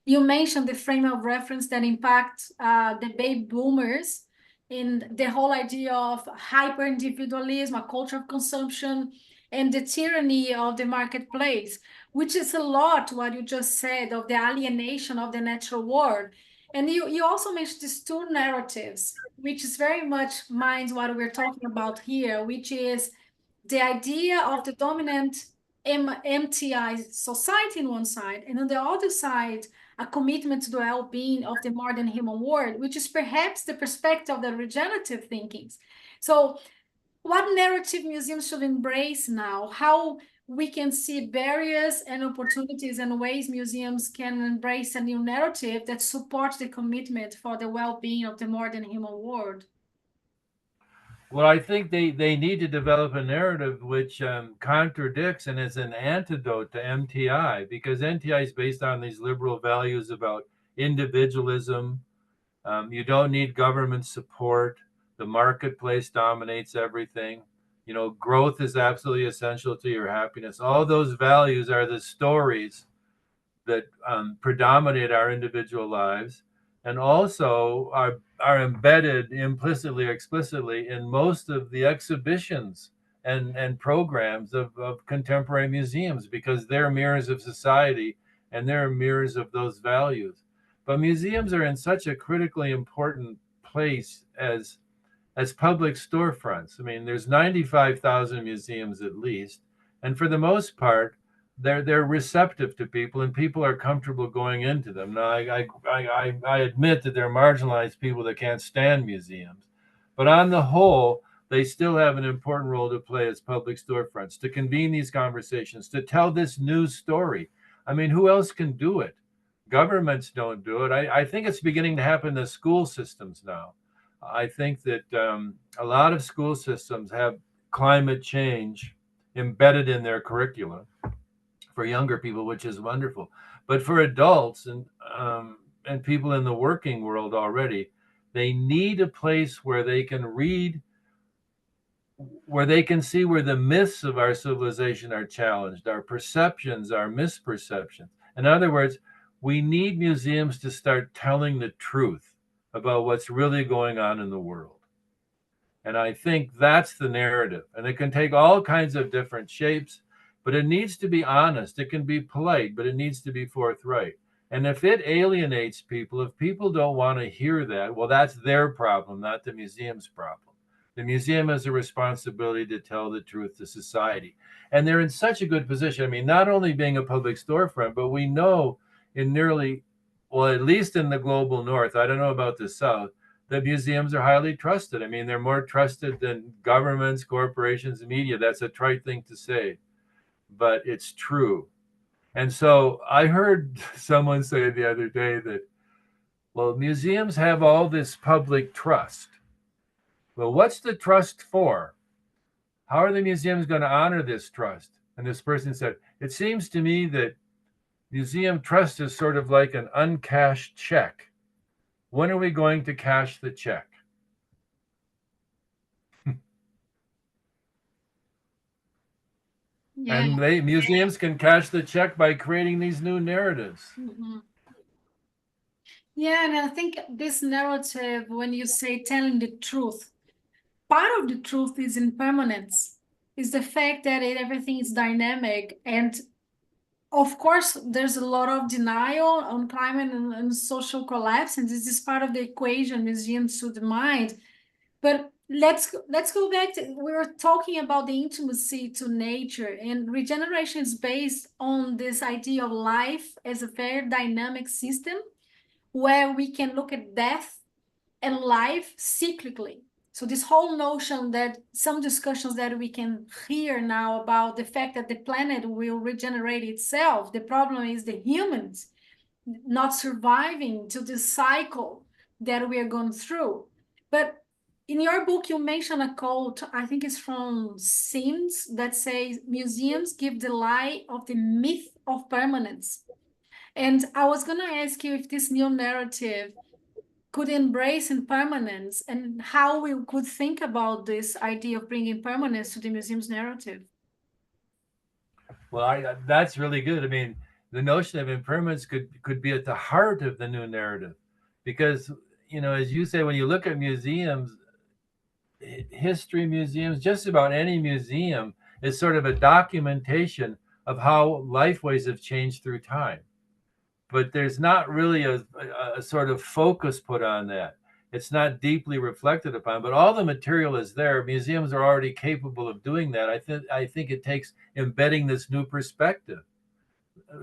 You mentioned the frame of reference that impact the baby boomers in the whole idea of hyper-individualism, a culture of consumption, and the tyranny of the marketplace, which is a lot what you just said of the alienation of the natural world. And you also mentioned these two narratives, which is very much minds what we're talking about here, which is the idea of the dominant MTI society on one side, and on the other side, a commitment to the well-being of the modern human world, which is perhaps the perspective of the regenerative thinkings. So what narrative museums should embrace now? How we can see barriers and opportunities and ways museums can embrace a new narrative that supports the commitment for the well-being of the modern human world. Well, I think they need to develop a narrative which contradicts and is an antidote to MTI, because MTI is based on these liberal values about individualism. You don't need government support. The marketplace dominates everything. You know, growth is absolutely essential to your happiness. All those values are the stories that predominate our individual lives, and also are embedded implicitly or explicitly in most of the exhibitions and programs of contemporary museums, because they're mirrors of society and they're mirrors of those values. But museums are in such a critically important place as public storefronts. I mean, there's 95,000 museums at least, and for the most part, they're receptive to people, and people are comfortable going into them. Now, I admit that there are marginalized people that can't stand museums, but on the whole, they still have an important role to play as public storefronts, to convene these conversations, to tell this news story. I mean, who else can do it? Governments don't do it. I think it's beginning to happen in the school systems now. I think that a lot of school systems have climate change embedded in their curricula for younger people, which is wonderful. But for adults and people in the working world already, they need a place where they can read, where they can see where the myths of our civilization are challenged, our perceptions, our misperceptions. In other words, we need museums to start telling the truth about what's really going on in the world. And I think that's the narrative. And it can take all kinds of different shapes, but it needs to be honest. It can be polite, but it needs to be forthright. And if it alienates people, if people don't want to hear that, well, that's their problem, not the museum's problem. The museum has a responsibility to tell the truth to society. And they're in such a good position. I mean, not only being a public storefront, but we know in nearly, well, at least in the global north, I don't know about the south, the museums are highly trusted. I mean, they're more trusted than governments, corporations, and media. That's a trite thing to say, but it's true. And so I heard someone say the other day that, well, museums have all this public trust. Well, what's the trust for? How are the museums going to honor this trust? And this person said, it seems to me that museum trust is sort of like an uncashed check. When are we going to cash the check? Yeah. And museums can cash the check by creating these new narratives. Mm-hmm. Yeah, and I think this narrative, when you say telling the truth, part of the truth is impermanence, is the fact that everything is dynamic. And of course, there's a lot of denial on climate and social collapse, and this is part of the equation museums should mind. But let's go back to, we were talking about the intimacy to nature, and regeneration is based on this idea of life as a very dynamic system where we can look at death and life cyclically. So this whole notion that some discussions that we can hear now about the fact that the planet will regenerate itself, the problem is the humans not surviving to this cycle that we are going through. But in your book, you mention a quote, I think it's from Sims, that says, museums give the lie of the myth of permanence. And I was going to ask you if this new narrative could embrace impermanence and how we could think about this idea of bringing permanence to the museum's narrative. Well, that's really good. I mean, the notion of impermanence could be at the heart of the new narrative, because, you know, as you say, when you look at museums, history museums, just about any museum is sort of a documentation of how lifeways have changed through time. But there's not really a sort of focus put on that. It's not deeply reflected upon, but all the material is there. Museums are already capable of doing that. I think it takes embedding this new perspective.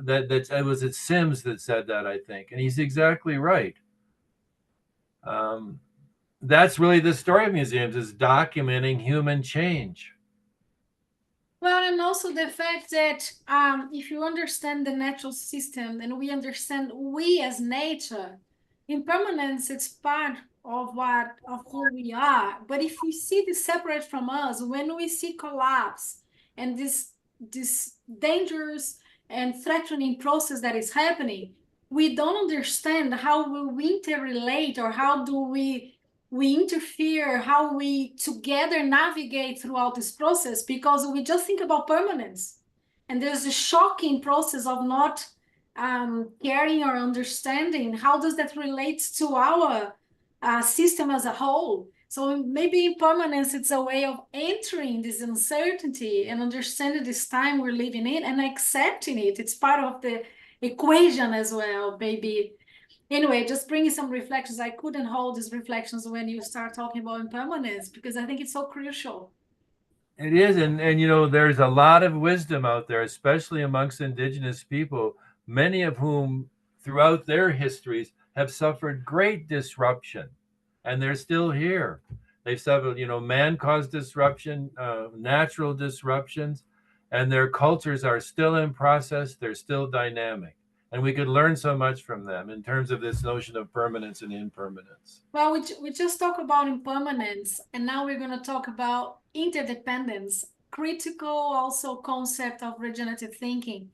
It was Sims that said that, I think, and he's exactly right. That's really the story of museums, is documenting human change. Well, and also the fact that if you understand the natural system and we understand we as nature, impermanence is part of who we are. But if we see this separate from us, when we see collapse and this dangerous and threatening process that is happening, we don't understand how we interrelate, or how do we interfere, how we together navigate throughout this process, because we just think about permanence. And there's a shocking process of not caring or understanding how does that relate to our system as a whole. So maybe impermanence, it's a way of entering this uncertainty and understanding this time we're living in and accepting it. It's part of the equation as well, maybe. Anyway, just bringing some reflections. I couldn't hold these reflections when you start talking about impermanence, because I think it's so crucial. It is, and you know, there's a lot of wisdom out there, especially amongst indigenous people, many of whom throughout their histories have suffered great disruption, and they're still here. They've suffered, you know, man-caused disruption, natural disruptions, and their cultures are still in process. They're still dynamic. And we could learn so much from them in terms of this notion of permanence and impermanence. Well, we just talk about impermanence, and now we're going to talk about interdependence, critical also concept of regenerative thinking.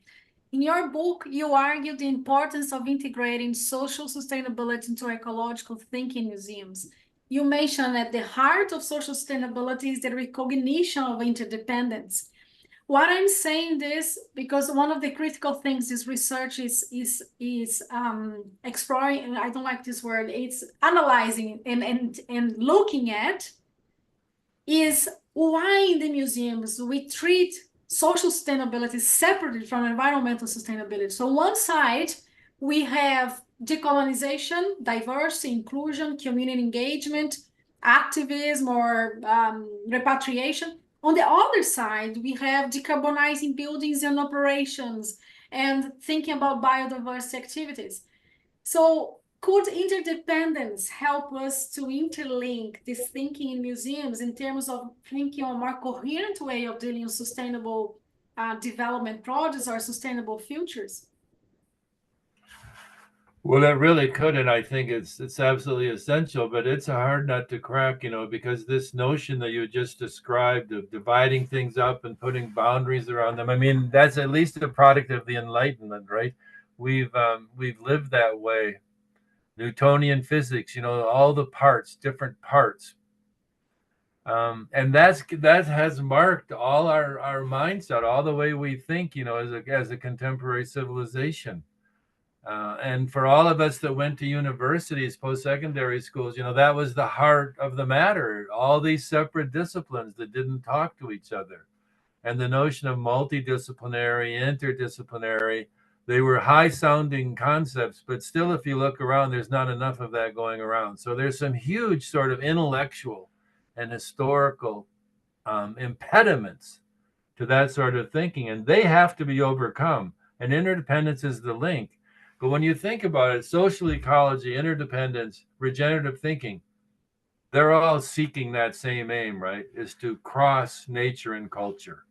In your book, you argue the importance of integrating social sustainability into ecological thinking in museums. You mentioned at the heart of social sustainability is the recognition of interdependence. What I'm saying this because one of the critical things this research is exploring, and I don't like this word, it's analyzing and looking at, is why in the museums we treat social sustainability separately from environmental sustainability. So one side, we have decolonization, diversity, inclusion, community engagement, activism, or repatriation. On the other side, we have decarbonizing buildings and operations and thinking about biodiversity activities. So could interdependence help us to interlink this thinking in museums in terms of thinking a more coherent way of dealing with sustainable development projects or sustainable futures? Well, it really could, and I think it's absolutely essential, but it's a hard nut to crack, you know, because this notion that you just described of dividing things up and putting boundaries around them, I mean, that's at least a product of the Enlightenment, right? We've lived that way. Newtonian physics, you know, all the parts, different parts, and that has marked all our mindset, all the way we think, you know, as a contemporary civilization. And for all of us that went to universities, post-secondary schools, you know, that was the heart of the matter. All these separate disciplines that didn't talk to each other. And the notion of multidisciplinary, interdisciplinary, they were high-sounding concepts, but still, if you look around, there's not enough of that going around. So there's some huge sort of intellectual and historical impediments to that sort of thinking, and they have to be overcome. And interdependence is the link. But when you think about it, social ecology, interdependence, regenerative thinking, they're all seeking that same aim, right? Is to cross nature and culture.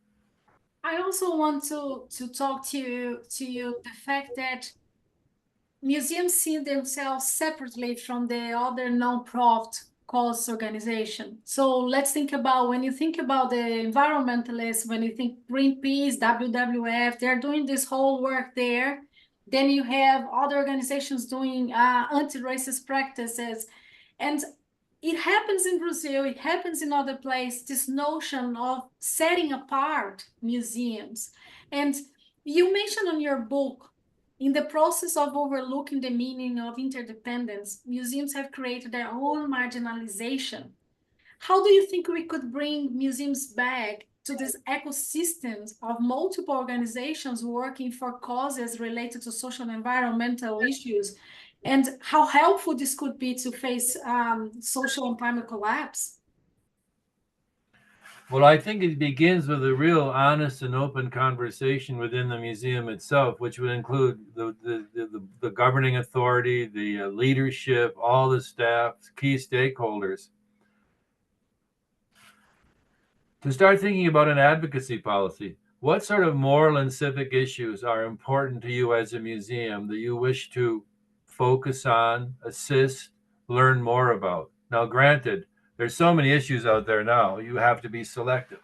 I also want to talk to you the fact that museums see themselves separately from the other non-profit cause organization. So let's think about, when you think about the environmentalists, when you think Greenpeace, WWF, they're doing this whole work there. Then you have other organizations doing anti-racist practices. And it happens in Brazil, it happens in other places, this notion of setting apart museums. And you mentioned on your book, in the process of overlooking the meaning of interdependence, museums have created their own marginalization. How do you think we could bring museums back to these ecosystems of multiple organizations working for causes related to social and environmental issues? And how helpful this could be to face social and climate collapse? Well, I think it begins with a real honest and open conversation within the museum itself, which would include the governing authority, the leadership, all the staff, key stakeholders, to start thinking about an advocacy policy. What sort of moral and civic issues are important to you as a museum that you wish to focus on, assist, learn more about? Now, granted, there's so many issues out there now, you have to be selective.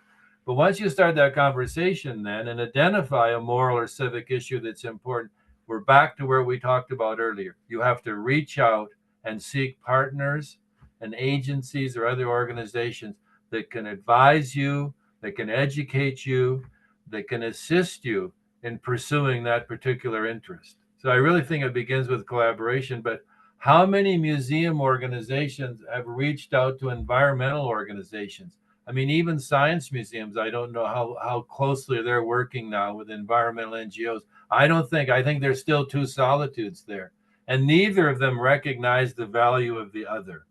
But once you start that conversation then and identify a moral or civic issue that's important, we're back to where we talked about earlier. You have to reach out and seek partners and agencies or other organizations that can advise you, that can educate you, that can assist you in pursuing that particular interest. So I really think it begins with collaboration. But how many museum organizations have reached out to environmental organizations? I mean, even science museums, I don't know how closely they're working now with environmental NGOs. I think there's still two solitudes there. And neither of them recognize the value of the other.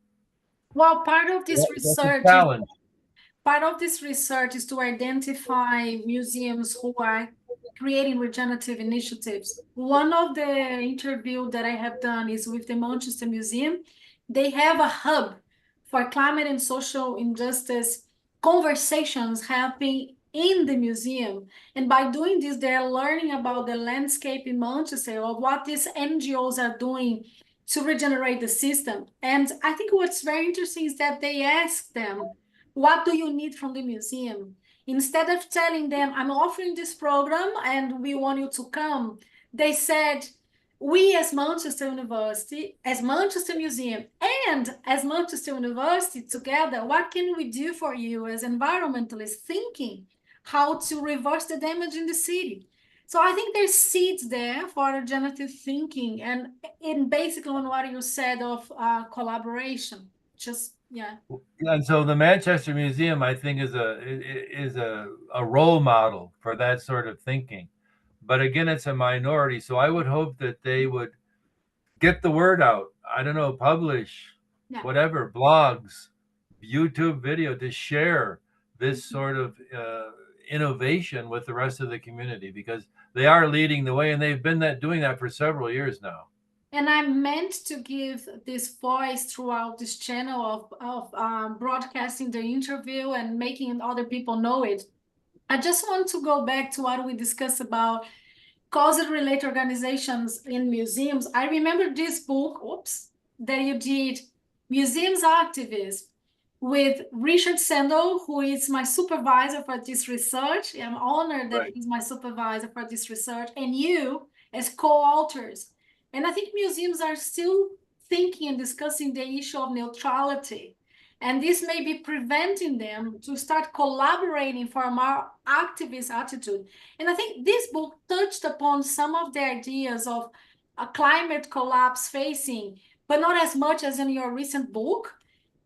Well, part of this That's a research is challenge. Part of this research is to identify museums who are creating regenerative initiatives. One of the interviews that I have done is with the Manchester Museum. They have a hub for climate and social injustice conversations happening in the museum. And by doing this, they're learning about the landscape in Manchester, or what these NGOs are doing to regenerate the system. And I think what's very interesting is that they ask them, what do you need from the museum? Instead of telling them, I'm offering this program and we want you to come, they said, we as Manchester University, as Manchester Museum, and as Manchester University together, what can we do for you as environmentalists thinking how to reverse the damage in the city? So I think there's seeds there for regenerative thinking, and in basically on what you said of collaboration. Just yeah. And so the Manchester Museum, I think, is a role model for that sort of thinking. But again, it's a minority. So I would hope that they would get the word out. I don't know, publish, Yeah. whatever, blogs, YouTube video to share this sort of innovation with the rest of the community, because they are leading the way and they've been doing that for several years now. And I meant to give this voice throughout this channel of broadcasting the interview and making other people know it. I just want to go back to what we discussed about cause-related organizations in museums. I remember this book, that you did, Museums Activists, with Richard Sandel, who is my supervisor for this research. I'm honored that he's my supervisor for this research, and you as co-authors. And I think museums are still thinking and discussing the issue of neutrality. And this may be preventing them to start collaborating for a more activist attitude. And I think this book touched upon some of the ideas of a climate collapse facing, but not as much as in your recent book.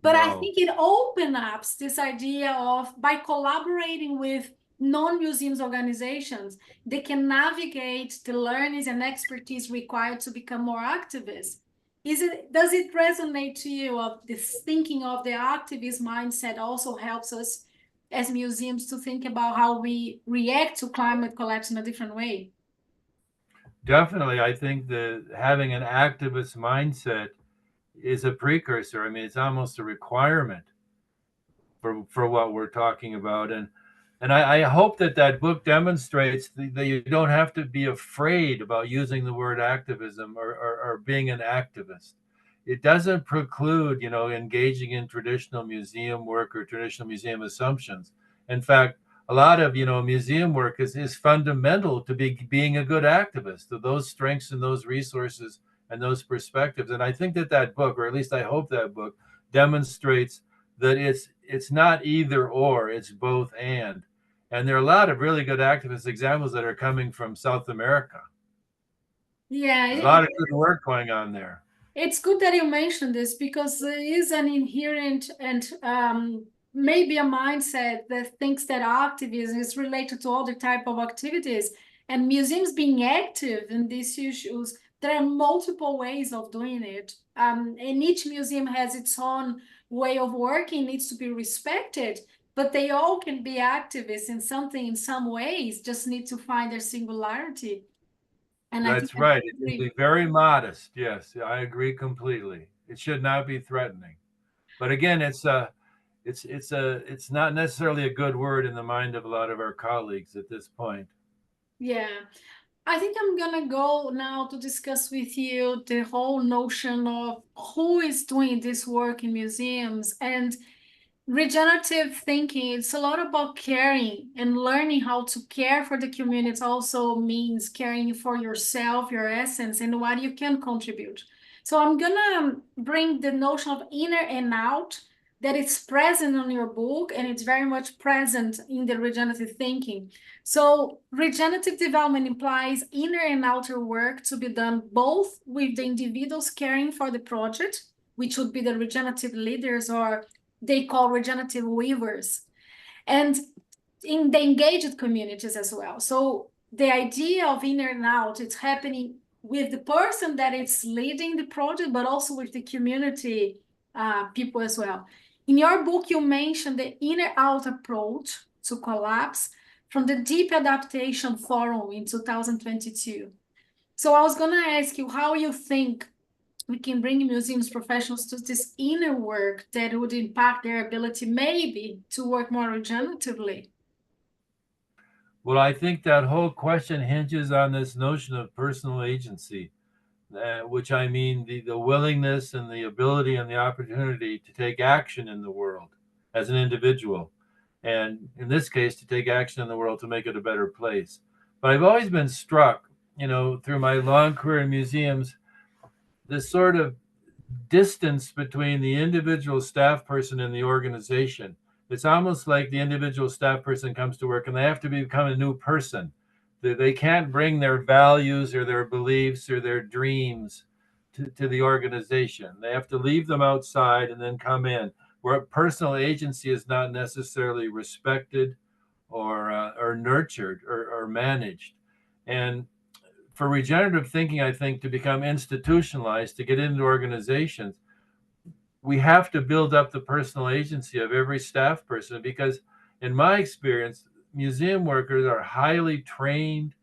But I think it opens up this idea of, by collaborating with non-museums organizations, they can navigate the learnings and expertise required to become more activists. Does it resonate to you of this thinking of the activist mindset also helps us as museums to think about how we react to climate collapse in a different way? Definitely. I think that having an activist mindset is a precursor. I mean, it's almost a requirement for what we're talking about. And I hope that book demonstrates that you don't have to be afraid about using the word activism or being an activist. It doesn't preclude, engaging in traditional museum work or traditional museum assumptions. In fact, a lot of museum work is fundamental to being a good activist. So those strengths and those resources and those perspectives, and I think that book, or at least I hope that book, demonstrates that it's not either or, it's both and there are a lot of really good activist examples that are coming from South America. Yeah, There's a lot of good work going on there. it's good that you mentioned this because there is an inherent and maybe a mindset that thinks that activism is related to other type of activities, and museums being active in these issues. There are multiple ways of doing it, and each museum has its own way of working, needs to be respected. But they all can be activists in something in some ways. Just need to find their singularity. And I think That's right. It should be very modest. Yes, I agree completely. It should not be threatening. But again, it's not necessarily a good word in the mind of a lot of our colleagues at this point. yeah. I think I'm gonna go now to discuss with you the whole notion of who is doing this work in museums. And regenerative thinking, it's a lot about caring and learning how to care for the community. It also means caring for yourself, your essence, and what you can contribute. So I'm gonna bring the notion of inner and out that it's present on your book, and it's very much present in the regenerative thinking. So regenerative development implies inner and outer work to be done both with the individuals caring for the project, which would be the regenerative leaders, or they call regenerative weavers, and in the engaged communities as well. So the idea of inner and out, it's happening with the person that is leading the project, but also with the community people as well. In your book, you mentioned the inner out approach to collapse from the Deep Adaptation Forum in 2022. So I was going to ask you how you think we can bring museums professionals to this inner work that would impact their ability maybe to work more regeneratively. Well, I think that whole question hinges on this notion of personal agency, which I mean the willingness and the ability and the opportunity to take action in the world as an individual. And in this case, to take action in the world to make it a better place. But I've always been struck, through my long career in museums, this sort of distance between the individual staff person and the organization. It's almost like the individual staff person comes to work and they have to become a new person. They can't bring their values or their beliefs or their dreams to the organization. They have to leave them outside and then come in, where personal agency is not necessarily respected or nurtured or managed. And for regenerative thinking, I think, to become institutionalized, to get into organizations, we have to build up the personal agency of every staff person, because in my experience, museum workers are highly trained,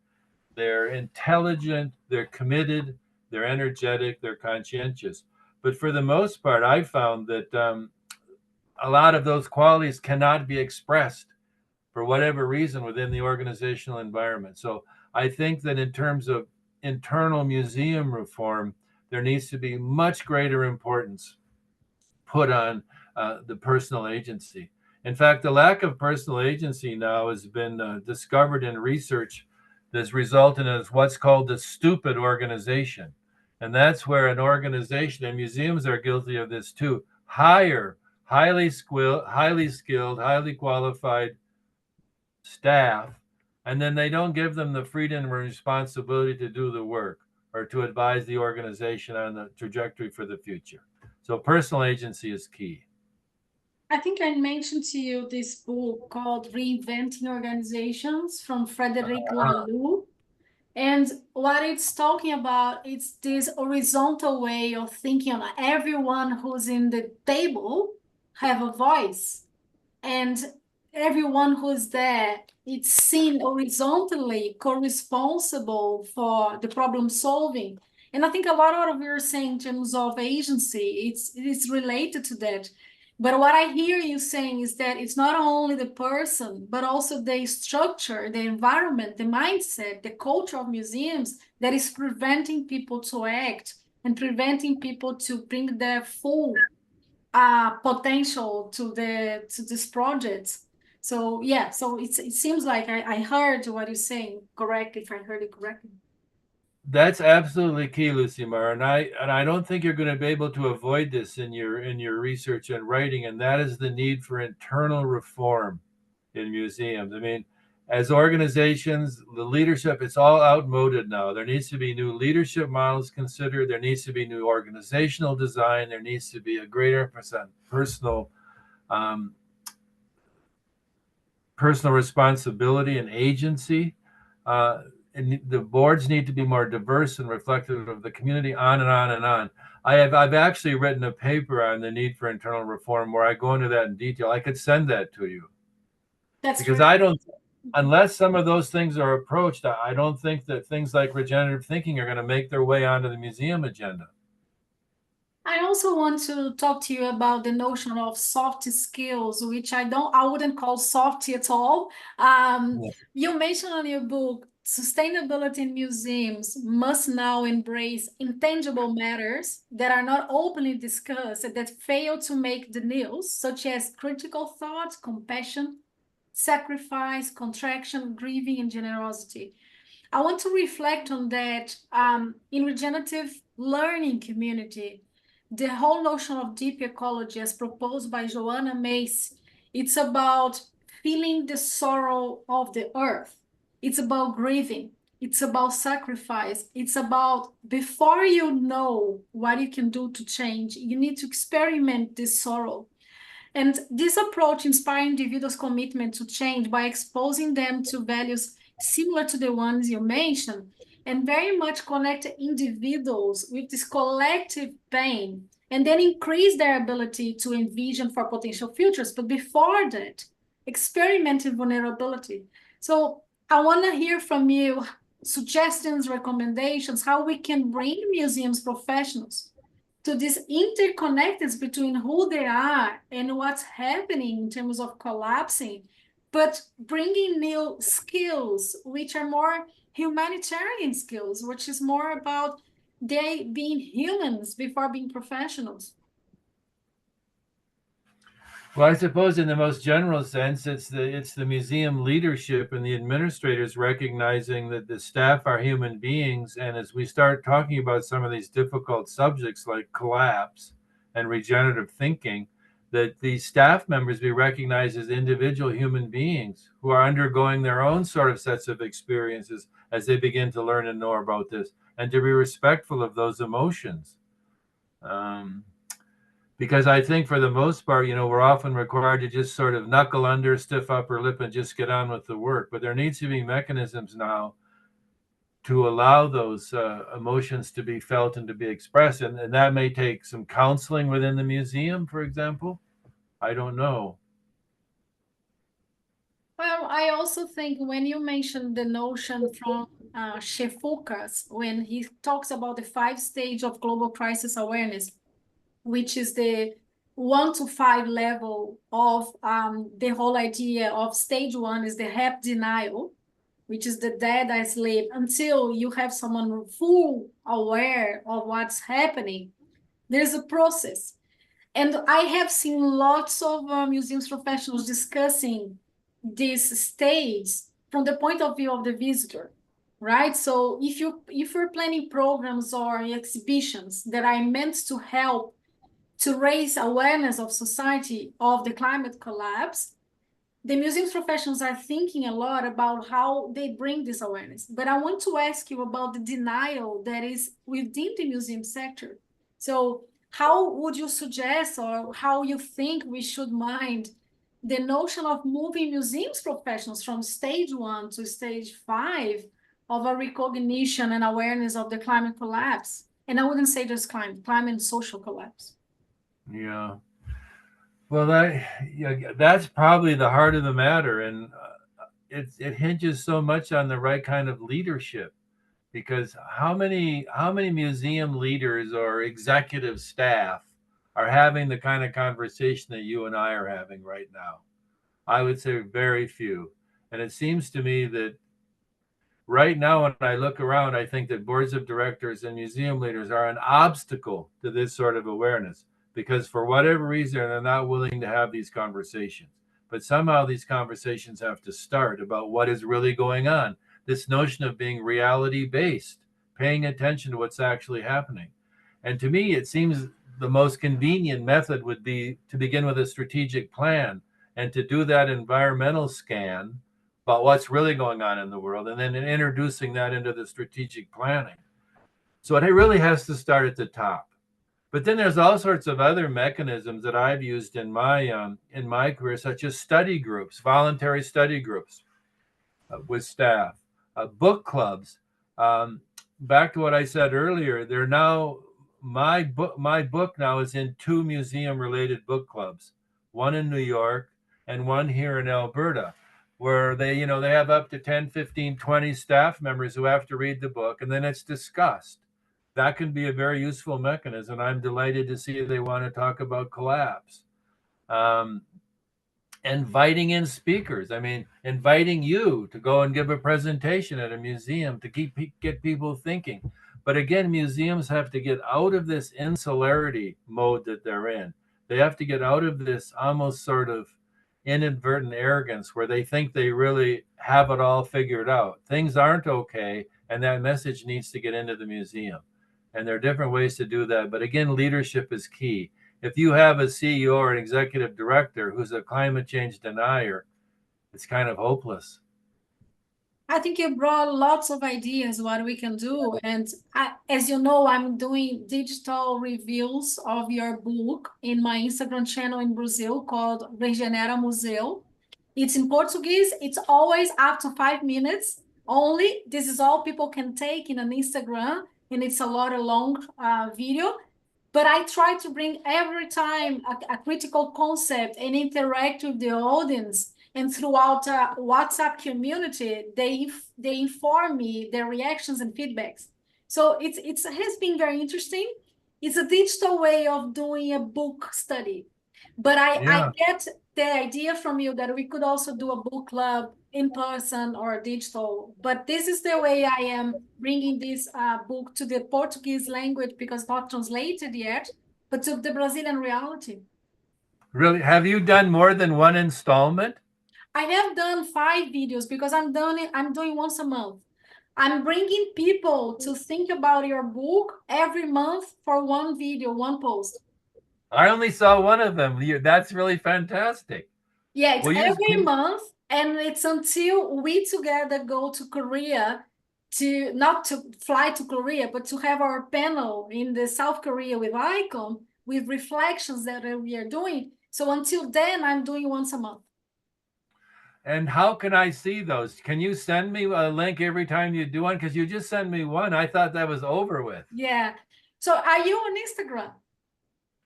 they're intelligent, they're committed, they're energetic, they're conscientious. But for the most part, I found that a lot of those qualities cannot be expressed for whatever reason within the organizational environment. So I think that in terms of internal museum reform, there needs to be much greater importance put on the personal agency. In fact, the lack of personal agency now has been discovered in research that's resulted in what's called the stupid organization. And that's where an organization, and museums are guilty of this too, hire highly skilled, highly qualified staff, and then they don't give them the freedom and responsibility to do the work or to advise the organization on the trajectory for the future. So personal agency is key. I think I mentioned to you this book called Reinventing Organizations from Frederic Laloux. And what it's talking about, it's this horizontal way of thinking on everyone who's in the table have a voice. And everyone who's there, it's seen horizontally co-responsible for the problem solving. And I think a lot of what you're saying in terms of agency, it's related to that. But what I hear you saying is that it's not only the person, but also the structure, the environment, the mindset, the culture of museums that is preventing people to act and preventing people to bring their full potential to these projects. So yeah, so it seems like I heard what you're saying correctly, if I heard it correctly. That's absolutely key, Lucimara, and I don't think you're going to be able to avoid this in your research and writing, and that is the need for internal reform in museums. I mean, as organizations, the leadership, it's all outmoded now. There needs to be new leadership models considered. There needs to be new organizational design. There needs to be a greater um, personal responsibility and agency. And the boards need to be more diverse and reflective of the community, on and on and on. I've actually written a paper on the need for internal reform where I go into that in detail. I could send that to you. That's Because true. I don't, unless some of those things are approached, I don't think that things like regenerative thinking are going to make their way onto the museum agenda. I also want to talk to you about the notion of soft skills, which I wouldn't call soft at all. You mentioned in your book, sustainability in museums must now embrace intangible matters that are not openly discussed and that fail to make the news, such as critical thought, compassion, sacrifice, contraction, grieving, and generosity. I want to reflect on that in regenerative learning community. The whole notion of deep ecology, as proposed by Joanna Macy, it's about feeling the sorrow of the earth. It's about grieving. It's about sacrifice. It's about before you know what you can do to change, you need to experiment this sorrow. And this approach inspires individuals' commitment to change by exposing them to values similar to the ones you mentioned, and very much connect individuals with this collective pain, and then increase their ability to envision for potential futures. But before that, experiment in vulnerability. So I want to hear from you suggestions, recommendations, how we can bring museums professionals to this interconnectedness between who they are and what's happening in terms of collapsing, but bringing new skills, which are more humanitarian skills, which is more about they being humans before being professionals. Well, I suppose in the most general sense, it's the museum leadership and the administrators recognizing that the staff are human beings, and as we start talking about some of these difficult subjects like collapse and regenerative thinking, that the staff members be recognized as individual human beings who are undergoing their own sort of sets of experiences as they begin to learn and know about this, and to be respectful of those emotions. Um, because I think for the most part, we're often required to just sort of knuckle under, stiff upper lip, and just get on with the work. But there needs to be mechanisms now to allow those emotions to be felt and to be expressed. And that may take some counseling within the museum, for example. I don't know. Well, I also think when you mentioned the notion from Shefukas, when he talks about the 5 stage of global crisis awareness, which is the 1 to 5 level of the whole idea of stage 1 is the HAP denial, which is the dead I sleep, until you have someone full aware of what's happening. There's a process. And I have seen lots of museums professionals discussing this stage from the point of view of the visitor, right? So if you're planning programs or exhibitions that are meant to help to raise awareness of society of the climate collapse, the museums professionals are thinking a lot about how they bring this awareness. But I want to ask you about the denial that is within the museum sector. So how would you suggest or how you think we should mind the notion of moving museums professionals from stage 1 to stage 5 of a recognition and awareness of the climate collapse? And I wouldn't say just climate and social collapse. Yeah. Well, that's probably the heart of the matter, and it hinges so much on the right kind of leadership. Because how many museum leaders or executive staff are having the kind of conversation that you and I are having right now? I would say very few. And it seems to me that right now, when I look around, I think that boards of directors and museum leaders are an obstacle to this sort of awareness because for whatever reason, they're not willing to have these conversations. But somehow these conversations have to start about what is really going on. This notion of being reality based, paying attention to what's actually happening. And to me, it seems the most convenient method would be to begin with a strategic plan and to do that environmental scan about what's really going on in the world, and then introducing that into the strategic planning. So it really has to start at the top. But then there's all sorts of other mechanisms that I've used in my career, such as study groups, voluntary study groups with staff, book clubs. Back to what I said earlier, they're now my book now is in 2 museum related book clubs, one in New York and one here in Alberta, where they have up to 10, 15, 20 staff members who have to read the book, and then it's discussed. That can be a very useful mechanism. I'm delighted to see they want to talk about collapse. Inviting in speakers. I mean, inviting you to go and give a presentation at a museum to get people thinking. But again, museums have to get out of this insularity mode that they're in. They have to get out of this almost sort of inadvertent arrogance where they think they really have it all figured out. Things aren't okay, and that message needs to get into the museum. And there are different ways to do that. But again, leadership is key. If you have a CEO or an executive director who's a climate change denier, it's kind of hopeless. I think you brought lots of ideas what we can do. And as you know, I'm doing digital reviews of your book in my Instagram channel in Brazil called Regenerative Museums. It's in Portuguese. It's always up to 5 minutes only. This is all people can take in an Instagram, and it's a lot of long video. But I try to bring every time a critical concept and interact with the audience. And throughout WhatsApp community, they inform me their reactions and feedbacks. So it has been very interesting. It's a digital way of doing a book study. But I get the idea from you that we could also do a book club in person or digital. But this is the way I am bringing this book to the Portuguese language because it's not translated yet, but to the Brazilian reality. Really? Have you done more than one installment? I have done 5 videos because I'm doing once a month. I'm bringing people to think about your book every month for one video, one post. I only saw one of them. That's really fantastic. Yeah, it's every month, and it's until we together go to Korea not to fly to Korea, but to have our panel in the South Korea with ICOM with reflections that we are doing. So until then, I'm doing once a month. And how can I see those? Can you send me a link every time you do one? Because you just sent me one. I thought that was over with. Yeah. So are you on Instagram?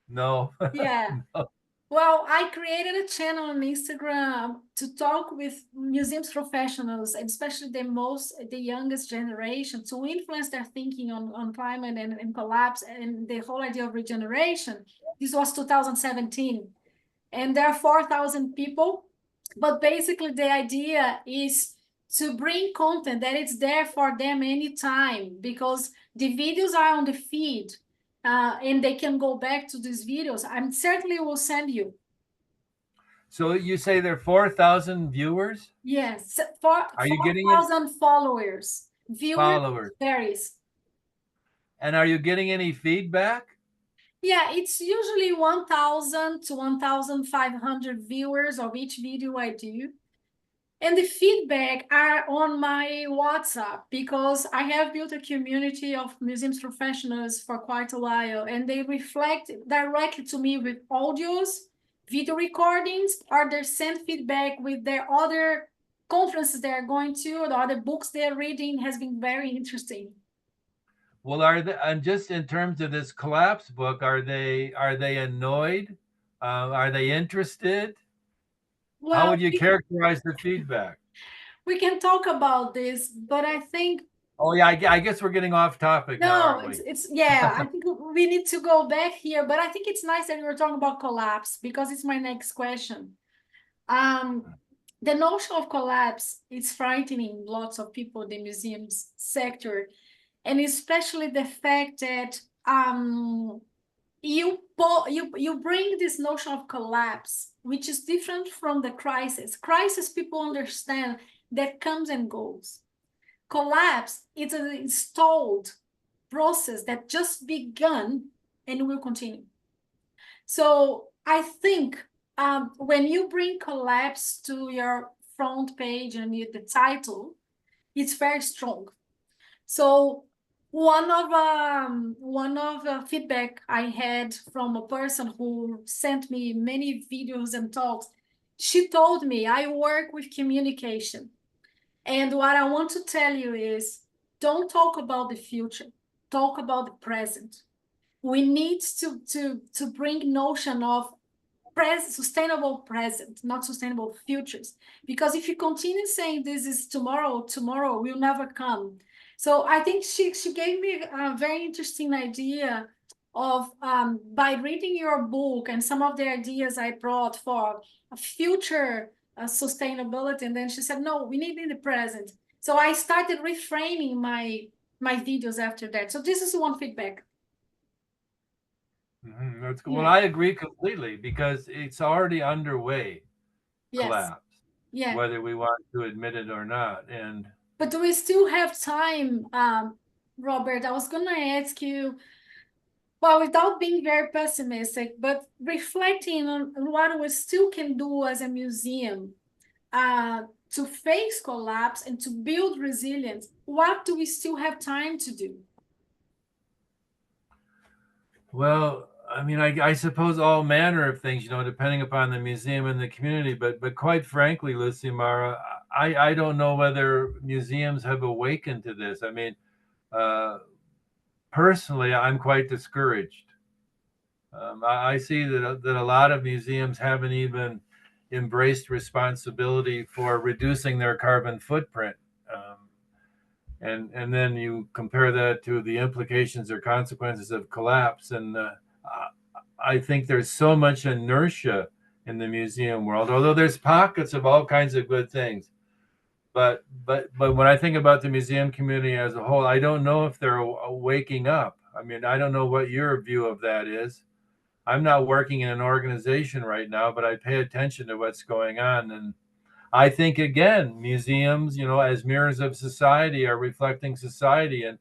No. Yeah. No. Well, I created a channel on Instagram to talk with museums professionals, and especially the youngest generation, to influence their thinking on climate and collapse and the whole idea of regeneration. This was 2017. And there are 4,000 people. But basically, the idea is to bring content that is there for them anytime, because the videos are on the feed. And they can go back to these videos. I certainly will send you. So you say there are 4,000 viewers? Yes, 4,000 followers. Viewers varies. And are you getting any feedback? Yeah, it's usually 1,000 to 1,500 viewers of each video I do. And the feedback are on my WhatsApp, because I have built a community of museums professionals for quite a while, and they reflect directly to me with audios, video recordings, or they send feedback with their other conferences they're going to, the other books they're reading. Has been very interesting. Well, and just in terms of this collapse book, are they annoyed? Are they interested? Well, how would you characterize the feedback? We can talk about this, but I think. Oh yeah, I guess we're geting off topic now, aren't we? I think we need to go back here, but I think it's nice that we're talking about collapse, because it's my next question. The notion of collapse is frightening lots of people in the museums sector, and especially the fact that you bring this notion of collapse, which is different from the crisis. Crisis, people understand that comes and goes. Collapse, it's an installed process that just begun and will continue. So I think when you bring collapse to your front page and the title, it's very strong. So one of the feedback I had from a person who sent me many videos and talks, she told me, I work with communication. And what I want to tell you is, don't talk about the future, talk about the present. We need to bring notion of sustainable present, not sustainable futures. Because if you continue saying this is tomorrow, tomorrow will never come. So I think she gave me a very interesting idea of by reading your book and some of the ideas I brought for a future sustainability. And then she said, no, we need in the present. So I started reframing my videos after that. So this is one feedback. That's cool. Well, I agree completely because it's already underway. Yes. Collapse. Yeah. Whether we want to admit it or not. But do we still have time, Robert? I was gonna ask you, well, without being very pessimistic, but reflecting on what we still can do as a museum to face collapse and to build resilience. What do we still have time to do? Well, I mean, I suppose all manner of things, depending upon the museum and the community. But quite frankly, Lucimara, I don't know whether museums have awakened to this. I mean, personally, I'm quite discouraged. I see that a lot of museums haven't even embraced responsibility for reducing their carbon footprint. And then you compare that to the implications or consequences of collapse. And I think there's so much inertia in the museum world, although there's pockets of all kinds of good things. But when I think about the museum community as a whole, I don't know if they're waking up. I mean, I don't know what your view of that is. I'm not working in an organization right now, but I pay attention to what's going on. And I think, again, museums, as mirrors of society, are reflecting society. And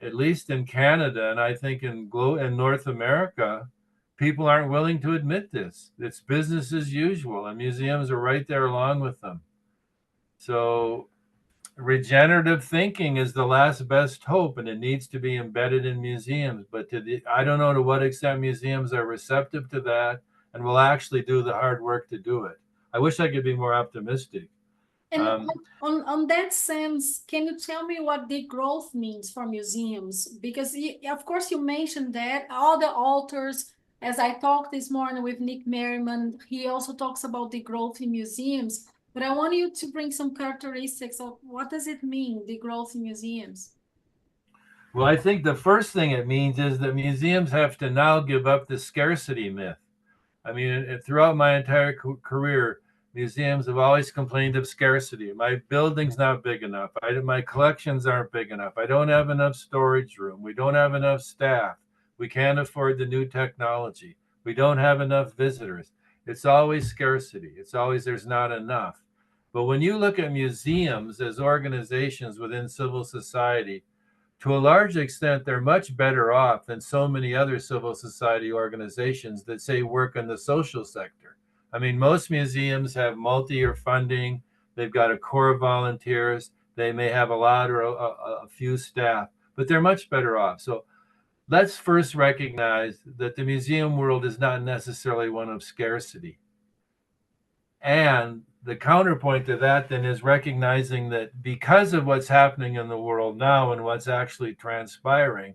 at least in Canada, and I think in North America, people aren't willing to admit this. It's business as usual, and museums are right there along with them. So regenerative thinking is the last best hope, and it needs to be embedded in museums. But I don't know to what extent museums are receptive to that and will actually do the hard work to do it. I wish I could be more optimistic. And on that sense, can you tell me what degrowth means for museums? Because of course you mentioned that all the authors, as I talked this morning with Nick Merriman, he also talks about degrowth in museums. But I want you to bring some characteristics of what does it mean, degrowth in museums? Well, I think the first thing it means is that museums have to now give up the scarcity myth. I mean, throughout my entire career, museums have always complained of scarcity. My building's not big enough. My collections aren't big enough. I don't have enough storage room. We don't have enough staff. We can't afford the new technology. We don't have enough visitors. It's always scarcity. It's always there's not enough. But when you look at museums as organizations within civil society, to a large extent, they're much better off than so many other civil society organizations that say work in the social sector. I mean, most museums have multi-year funding. They've got a core of volunteers. They may have a lot or a few staff, but they're much better off. So let's first recognize that the museum world is not necessarily one of scarcity. And the counterpoint to that then is recognizing that because of what's happening in the world now and what's actually transpiring,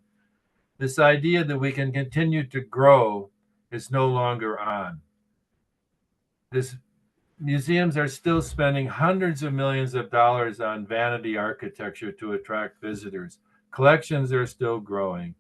this idea that we can continue to grow is no longer on. Museums are still spending hundreds of millions of dollars on vanity architecture to attract visitors. Collections are still growing.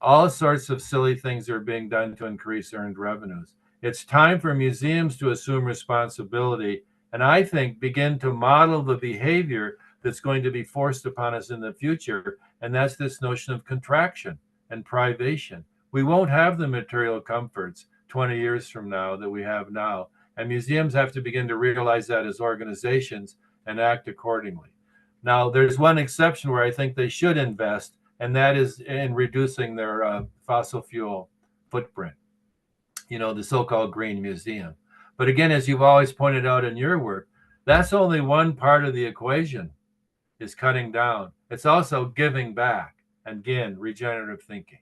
All sorts of silly things are being done to increase earned revenues. It's time for museums to assume responsibility and I think begin to model the behavior that's going to be forced upon us in the future. And that's this notion of contraction and privation. We won't have the material comforts 20 years from now that we have now. And museums have to begin to realize that as organizations and act accordingly. Now, there's one exception where I think they should invest, and that is in reducing their fossil fuel footprint, the so-called Green Museum. But again, as you've always pointed out in your work, that's only one part of the equation, is cutting down. It's also giving back, and again, regenerative thinking.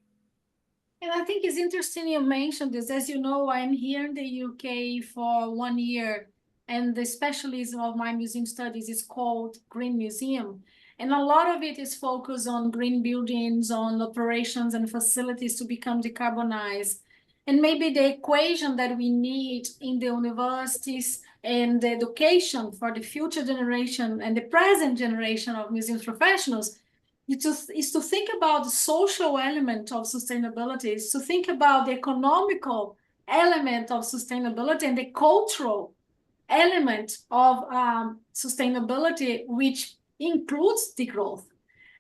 And I think it's interesting you mentioned this. As you know, I'm here in the UK for 1 year, and the specialism of my museum studies is called Green Museum. And a lot of it is focused on green buildings, on operations and facilities to become decarbonized. And maybe the equation that we need in the universities and the education for the future generation and the present generation of museums professionals is to think about the social element of sustainability, is to think about the economical element of sustainability and the cultural element of sustainability, which includes the growth.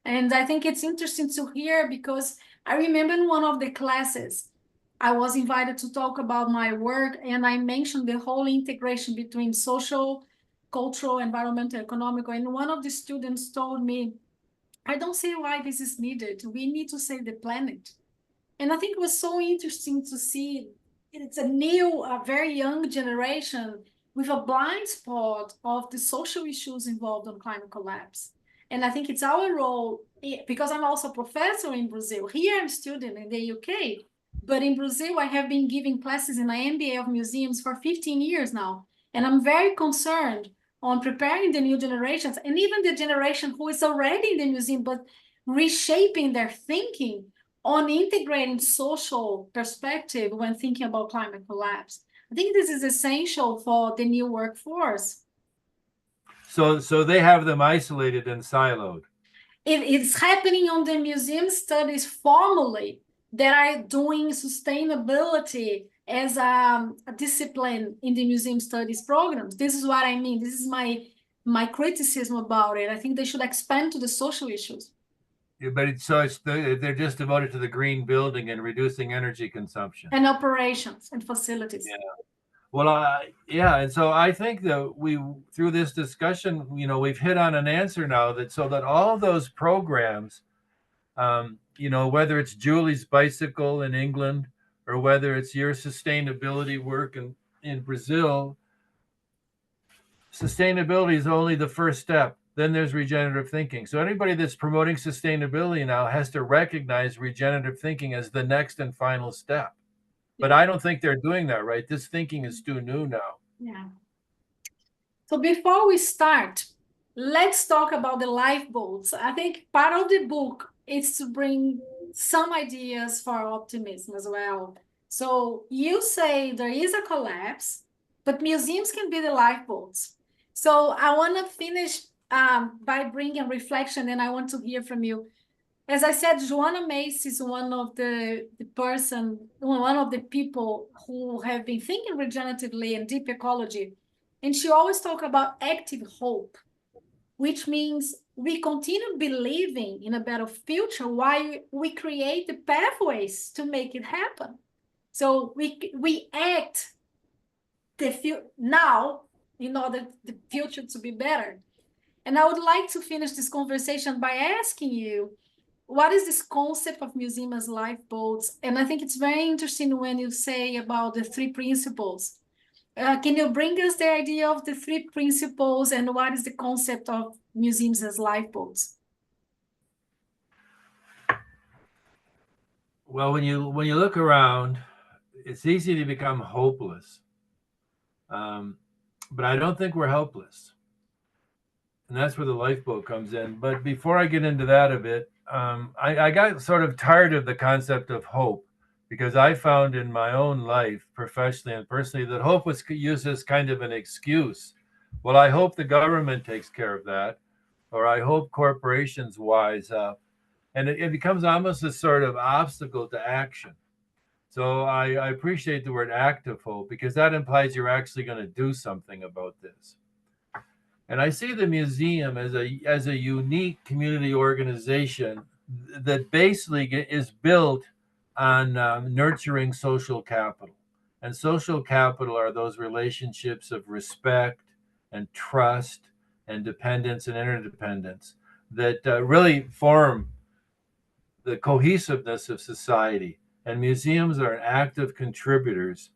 And I think it's interesting to hear, because I remember in one of the classes, I was invited to talk about my work, and I mentioned the whole integration between social, cultural, environmental, economical. And one of the students told me, I don't see why this is needed. We need to save the planet. And I think it was so interesting to see it's a new, a very young generation with a blind spot of the social issues involved on climate collapse. And I think it's our role, because I'm also a professor in Brazil. Here I'm a student in the UK, but in Brazil, I have been giving classes in the MBA of museums for 15 years now. And I'm very concerned on preparing the new generations, and even the generation who is already in the museum, but reshaping their thinking on integrating social perspective when thinking about climate collapse. I think this is essential for the new workforce. So they have them isolated and siloed. It's happening on the museum studies formally that are doing sustainability as a discipline in the museum studies programs. This is what I mean. This is my criticism about it. I think they should expand to the social issues. Yeah, but they're just devoted to the green building and reducing energy consumption and operations and facilities. Yeah. Well, and so I think that through this discussion, we've hit on an answer now that all those programs, whether it's Julie's bicycle in England or whether it's your sustainability work in Brazil, sustainability is only the first step. Then there's regenerative thinking. So anybody that's promoting sustainability now has to recognize regenerative thinking as the next and final step. But I don't think they're doing that, right? This thinking is too new now. Yeah. So before we start, let's talk about the lifeboats. I think part of the book is to bring some ideas for optimism as well. So you say there is a collapse, but museums can be the lifeboats. So I want to finish by bringing reflection, and I want to hear from you. As I said, Joanna Mace is one of the people who have been thinking regeneratively and deep ecology. And she always talks about active hope, which means we continue believing in a better future while we create the pathways to make it happen. So we act now in order the future to be better. And I would like to finish this conversation by asking you, what is this concept of museum as lifeboats? And I think it's very interesting when you say about the three principles. Can you bring us the idea of the three principles and what is the concept of museums as lifeboats? Well, when you look around, it's easy to become hopeless. But I don't think we're helpless. And that's where the lifeboat comes in. But before I get into that a bit, I got sort of tired of the concept of hope, because I found in my own life, professionally and personally, that hope was used as kind of an excuse. Well, I hope the government takes care of that, or I hope corporations wise up. And it becomes almost a sort of obstacle to action. So I appreciate the word active hope, because that implies you're actually going to do something about this. And I see the museum as a unique community organization that basically is built on nurturing social capital. And social capital are those relationships of respect and trust and dependence and interdependence that really form the cohesiveness of society. And museums are active contributors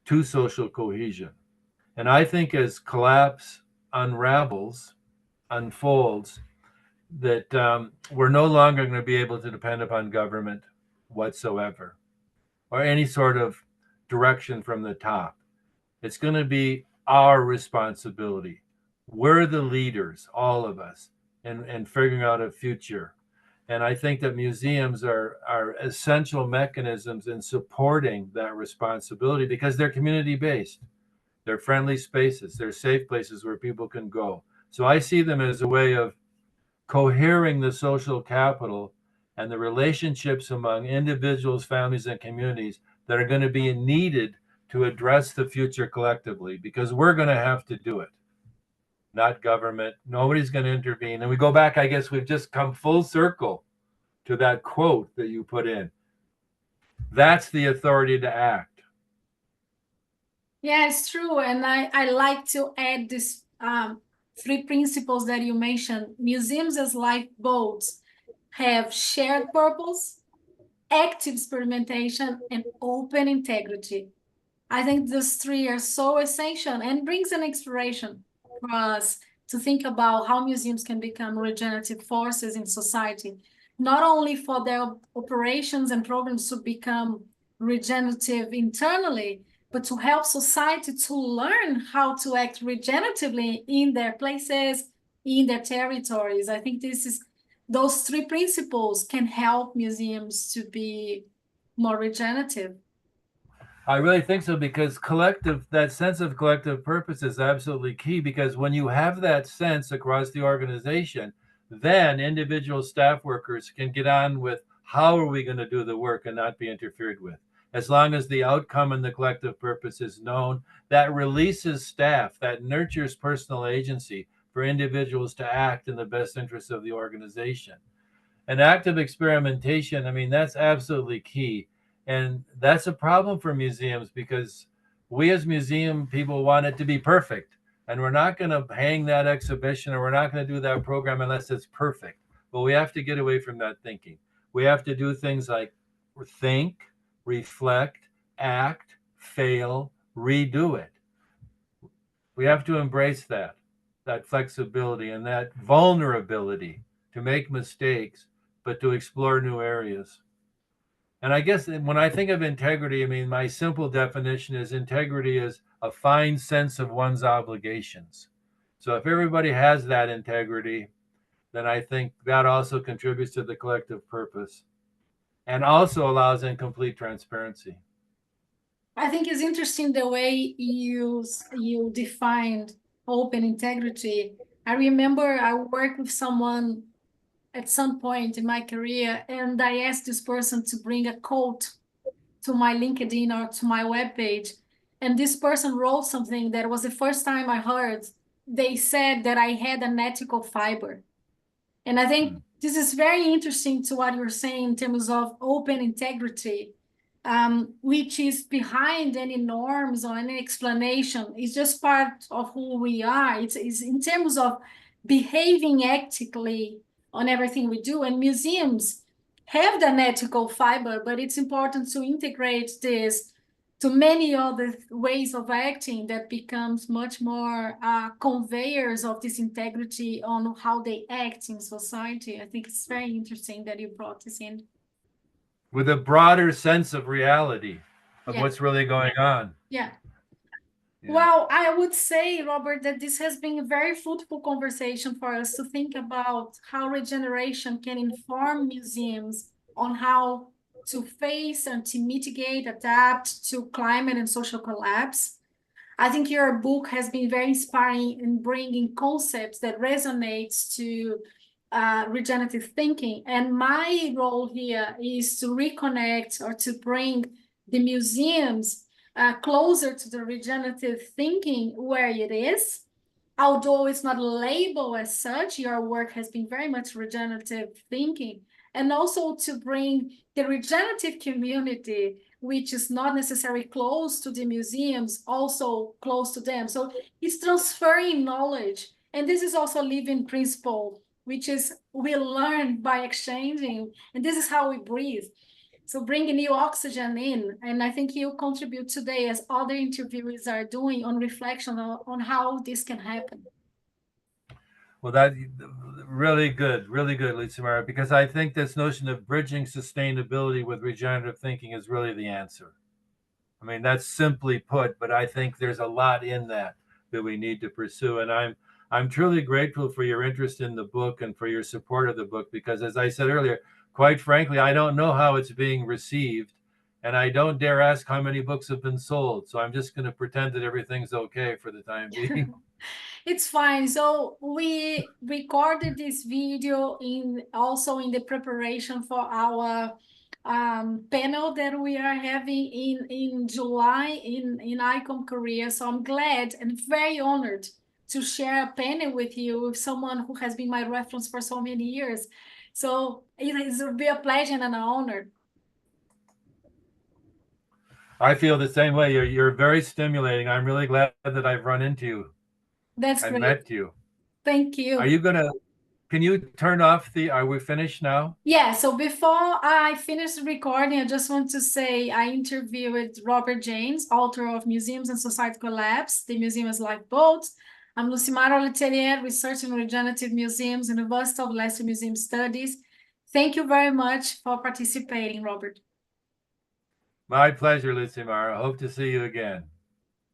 to social cohesion. And I think as collapse unfolds, that we're no longer going to be able to depend upon government whatsoever or any sort of direction from the top. It's going to be our responsibility. We're the leaders, all of us, in figuring out a future. And I think that museums are essential mechanisms in supporting that responsibility because they're community-based. They're friendly spaces. They're safe places where people can go. So I see them as a way of cohering the social capital and the relationships among individuals, families, and communities that are going to be needed to address the future collectively, because we're going to have to do it, not government. Nobody's going to intervene. And we go back, I guess we've just come full circle to that quote that you put in. That's the authority to act. Yeah, it's true. And I like to add this three principles that you mentioned. Museums as lifeboats have shared purpose, active experimentation, and open integrity. I think those three are so essential and brings an inspiration for us to think about how museums can become regenerative forces in society, not only for their operations and programs to become regenerative internally, but to help society to learn how to act regeneratively in their places, in their territories. I think those three principles can help museums to be more regenerative. I really think so, because that sense of collective purpose is absolutely key, because when you have that sense across the organization, then individual staff workers can get on with how are we going to do the work and not be interfered with. As long as the outcome and the collective purpose is known, that releases staff, that nurtures personal agency for individuals to act in the best interest of the organization. And active experimentation, I mean, that's absolutely key. And that's a problem for museums, because we as museum people want it to be perfect. And we're not going to hang that exhibition, or we're not going to do that program unless it's perfect. But we have to get away from that thinking. We have to do things like think, reflect, act, fail, redo it. We have to embrace that flexibility and that vulnerability to make mistakes, but to explore new areas. And I guess when I think of integrity, I mean, my simple definition is integrity is a fine sense of one's obligations. So if everybody has that integrity, then I think that also contributes to the collective purpose and also allows incomplete transparency. I think it's interesting the way you defined open integrity. I remember I worked with someone at some point in my career, and I asked this person to bring a quote to my LinkedIn or to my webpage. And this person wrote something that was the first time I heard. They said that I had an ethical fiber. And I think this is very interesting to what you're saying in terms of open integrity, which is behind any norms or any explanation. It's just part of who we are. It's in terms of behaving ethically on everything we do. And museums have an ethical fiber, but it's important to integrate this to many other ways of acting that becomes much more conveyors of this integrity on how they act in society. I think it's very interesting that you brought this in. With a broader sense of reality of Yeah. what's really going on. Yeah. Yeah. Well, I would say, Robert, that this has been a very fruitful conversation for us to think about how regeneration can inform museums on how to face and to mitigate, adapt to climate and social collapse. I think your book has been very inspiring in bringing concepts that resonates to regenerative thinking. And my role here is to reconnect or to bring the museums closer to the regenerative thinking where it is. Although it's not labeled as such, your work has been very much regenerative thinking. and also to bring the regenerative community, which is not necessarily close to the museums, also close to them. So it's transferring knowledge. And this is also a living principle, which is we learn by exchanging, and this is how we breathe. So bringing new oxygen in, and I think you contribute today, as other interviewees are doing, on reflection on how this can happen. Well, that really good, Lucimara, because I think this notion of bridging sustainability with regenerative thinking is really the answer. I mean, that's simply put, but I think there's a lot in that we need to pursue. And I'm truly grateful for your interest in the book and for your support of the book, because as I said earlier, quite frankly, I don't know how it's being received, and I don't dare ask how many books have been sold. So I'm just going to pretend that everything's okay for the time being. It's fine. So we recorded this video also in the preparation for our panel that we are having in July in ICOM Korea. So I'm glad and very honored to share a panel with you, with someone who has been my reference for so many years. So it will be a pleasure and an honor. I feel the same way. You're very stimulating. I'm really glad that I've run into you. That's I great. met you. Thank you. Can you turn off are we finished now? Yeah, so before I finish the recording, I just want to say I interviewed Robert James, author of Museums and Society Collapse, The Museum as Lifeboats. I'm Lucimara Letelier, research in regenerative museums, University of Leicester Museum Studies. Thank you very much for participating, Robert. My pleasure, Lucimara. Hope to see you again.